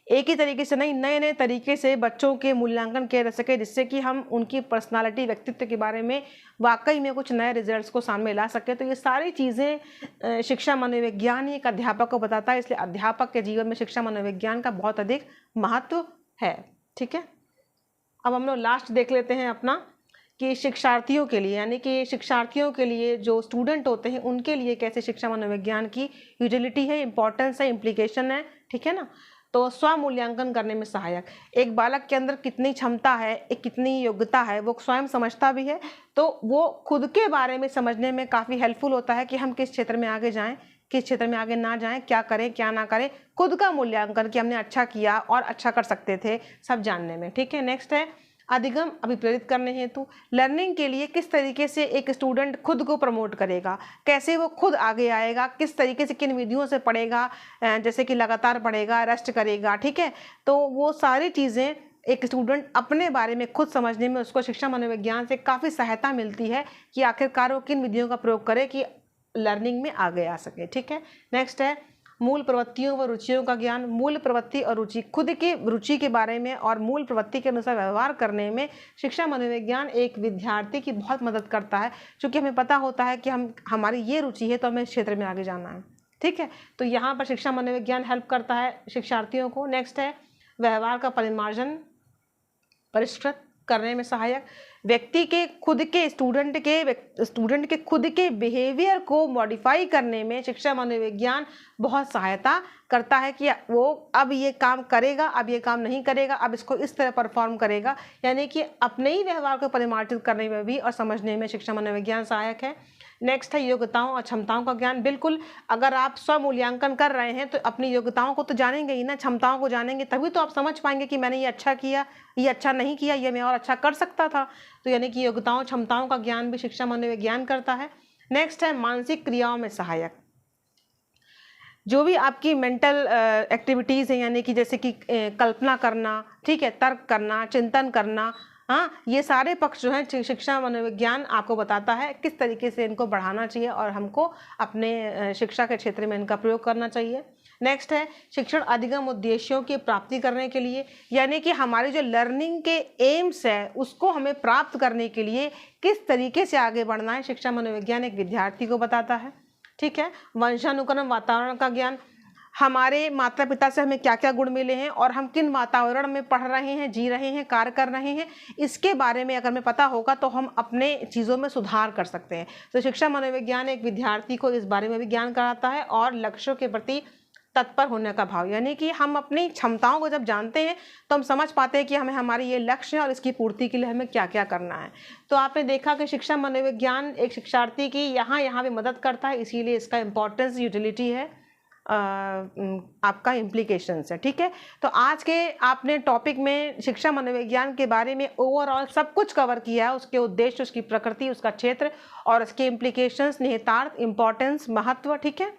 एक ही तरीके से नहीं, नए नए तरीके से बच्चों के मूल्यांकन किया जा सके, जिससे कि हम उनकी पर्सनालिटी, व्यक्तित्व के बारे में वाकई में कुछ नए रिजल्ट्स को सामने ला सके। तो ये सारी चीज़ें शिक्षा मनोविज्ञान ही एक अध्यापक को बताता है, इसलिए अध्यापक के जीवन में शिक्षा मनोविज्ञान का बहुत अधिक महत्व है। ठीक है, अब हम लोग लास्ट देख लेते हैं अपना कि शिक्षार्थियों के लिए, यानी कि शिक्षार्थियों के लिए जो स्टूडेंट होते हैं उनके लिए कैसे शिक्षा मनोविज्ञान की यूटिलिटी है, इंपॉर्टेंस है, इम्प्लीकेशन है। ठीक है ना, तो स्व मूल्यांकन करने में सहायक, एक बालक के अंदर कितनी क्षमता है, एक कितनी योग्यता है, वो स्वयं समझता भी है, तो वो खुद के बारे में समझने में काफ़ी हेल्पफुल होता है कि हम किस क्षेत्र में आगे जाएं, किस क्षेत्र में आगे ना जाएं, क्या करें क्या ना करें, खुद का मूल्यांकन कि हमने अच्छा किया और अच्छा कर सकते थे, सब जानने में। ठीक है, नेक्स्ट है अधिगम अभिप्रेरित करने हेतु, लर्निंग के लिए किस तरीके से एक स्टूडेंट खुद को प्रमोट करेगा, कैसे वो खुद आगे आएगा, किस तरीके से, किन विधियों से पढ़ेगा, जैसे कि लगातार पढ़ेगा, रेस्ट करेगा। ठीक है, तो वो सारी चीज़ें एक स्टूडेंट अपने बारे में खुद समझने में उसको शिक्षा मनोविज्ञान से काफ़ी सहायता मिलती है कि आखिरकार वो किन विधियों का प्रयोग करे कि लर्निंग में आगे आ सके। ठीक है, नेक्स्ट है मूल प्रवृत्तियों व रुचियों का ज्ञान, मूल प्रवृत्ति और रुचि, खुद की रुचि के बारे में और मूल प्रवृत्ति के अनुसार व्यवहार करने में शिक्षा मनोविज्ञान एक विद्यार्थी की बहुत मदद करता है, क्योंकि हमें पता होता है कि हमारी ये रुचि है तो हमें इस क्षेत्र में आगे जाना है। ठीक है, तो यहाँ पर शिक्षा मनोविज्ञान हेल्प करता है शिक्षार्थियों को। नेक्स्ट है व्यवहार का परिमार्जन, परिष्कृत करने में सहायक, व्यक्ति के खुद के स्टूडेंट के खुद के बिहेवियर को मॉडिफाई करने में शिक्षा मनोविज्ञान बहुत सहायता करता है कि वो अब ये काम करेगा, अब ये काम नहीं करेगा, अब इसको इस तरह परफॉर्म करेगा, यानी कि अपने ही व्यवहार को परिमार्जित करने में भी और समझने में शिक्षा मनोविज्ञान सहायक है। नेक्स्ट है योग्यताओं और क्षमताओं का ज्ञान, बिल्कुल अगर आप स्वमूल्यांकन कर रहे हैं तो अपनी योग्यताओं को तो जानेंगे ही ना, क्षमताओं को जानेंगे तभी तो आप समझ पाएंगे कि मैंने ये अच्छा किया, ये अच्छा नहीं किया, ये मैं और अच्छा कर सकता था। तो यानी कि योग्यताओं क्षमताओं का ज्ञान भी शिक्षा मनोविज्ञान करता है। नेक्स्ट है मानसिक क्रियाओं में सहायक, जो भी आपकी मेंटल एक्टिविटीज़ हैं, यानी कि जैसे कि कल्पना करना, ठीक है, तर्क करना, चिंतन करना, हाँ, ये सारे पक्ष जो हैं शिक्षा मनोविज्ञान आपको बताता है किस तरीके से इनको बढ़ाना चाहिए और हमको अपने शिक्षा के क्षेत्र में इनका प्रयोग करना चाहिए। नेक्स्ट है शिक्षण अधिगम उद्देश्यों की प्राप्ति करने के लिए, यानी कि हमारी जो लर्निंग के एम्स है उसको हमें प्राप्त करने के लिए किस तरीके से आगे बढ़ना है, शिक्षा मनोविज्ञान एक विद्यार्थी को बताता है। ठीक है, वंशानुक्रम वातावरण का ज्ञान, हमारे माता पिता से हमें क्या क्या गुण मिले हैं और हम किन वातावरण में पढ़ रहे हैं, जी रहे हैं, कार्य कर रहे हैं, इसके बारे में अगर हमें पता होगा तो हम अपने चीज़ों में सुधार कर सकते हैं। तो शिक्षा मनोविज्ञान एक विद्यार्थी को इस बारे में भी ज्ञान कराता है और लक्ष्यों के प्रति तत्पर होने का भाव, यानी कि हम अपनी क्षमताओं को जब जानते हैं तो हम समझ पाते हैं कि हमें हमारी ये लक्ष्य है और इसकी पूर्ति के लिए हमें क्या क्या करना है। तो आपने देखा कि शिक्षा मनोविज्ञान एक शिक्षार्थी की यहाँ भी मदद करता है, इसीलिए इसका इम्पोर्टेंस, यूटिलिटी है, आपका इम्प्लीकेशंस है। ठीक है, तो आज के आपने टॉपिक में शिक्षा मनोविज्ञान के बारे में ओवरऑल सब कुछ कवर किया है, उसके उद्देश्य, उसकी प्रकृति, उसका क्षेत्र और उसके इम्प्लीकेशंस, निहितार्थ, इम्पोर्टेंस, महत्व। ठीक है,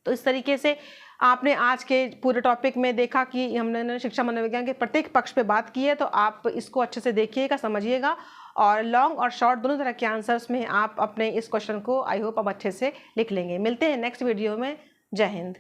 तो इस तरीके से आपने आज के पूरे टॉपिक में देखा कि हमने शिक्षा मनोविज्ञान के प्रत्येक पक्ष पे बात की है, तो आप इसको अच्छे से देखिएगा, समझिएगा और लॉन्ग और शॉर्ट दोनों तरह के आंसर्स में आप अपने इस क्वेश्चन को आई होप अब अच्छे से लिख लेंगे। मिलते हैं नेक्स्ट वीडियो में। जय हिंद।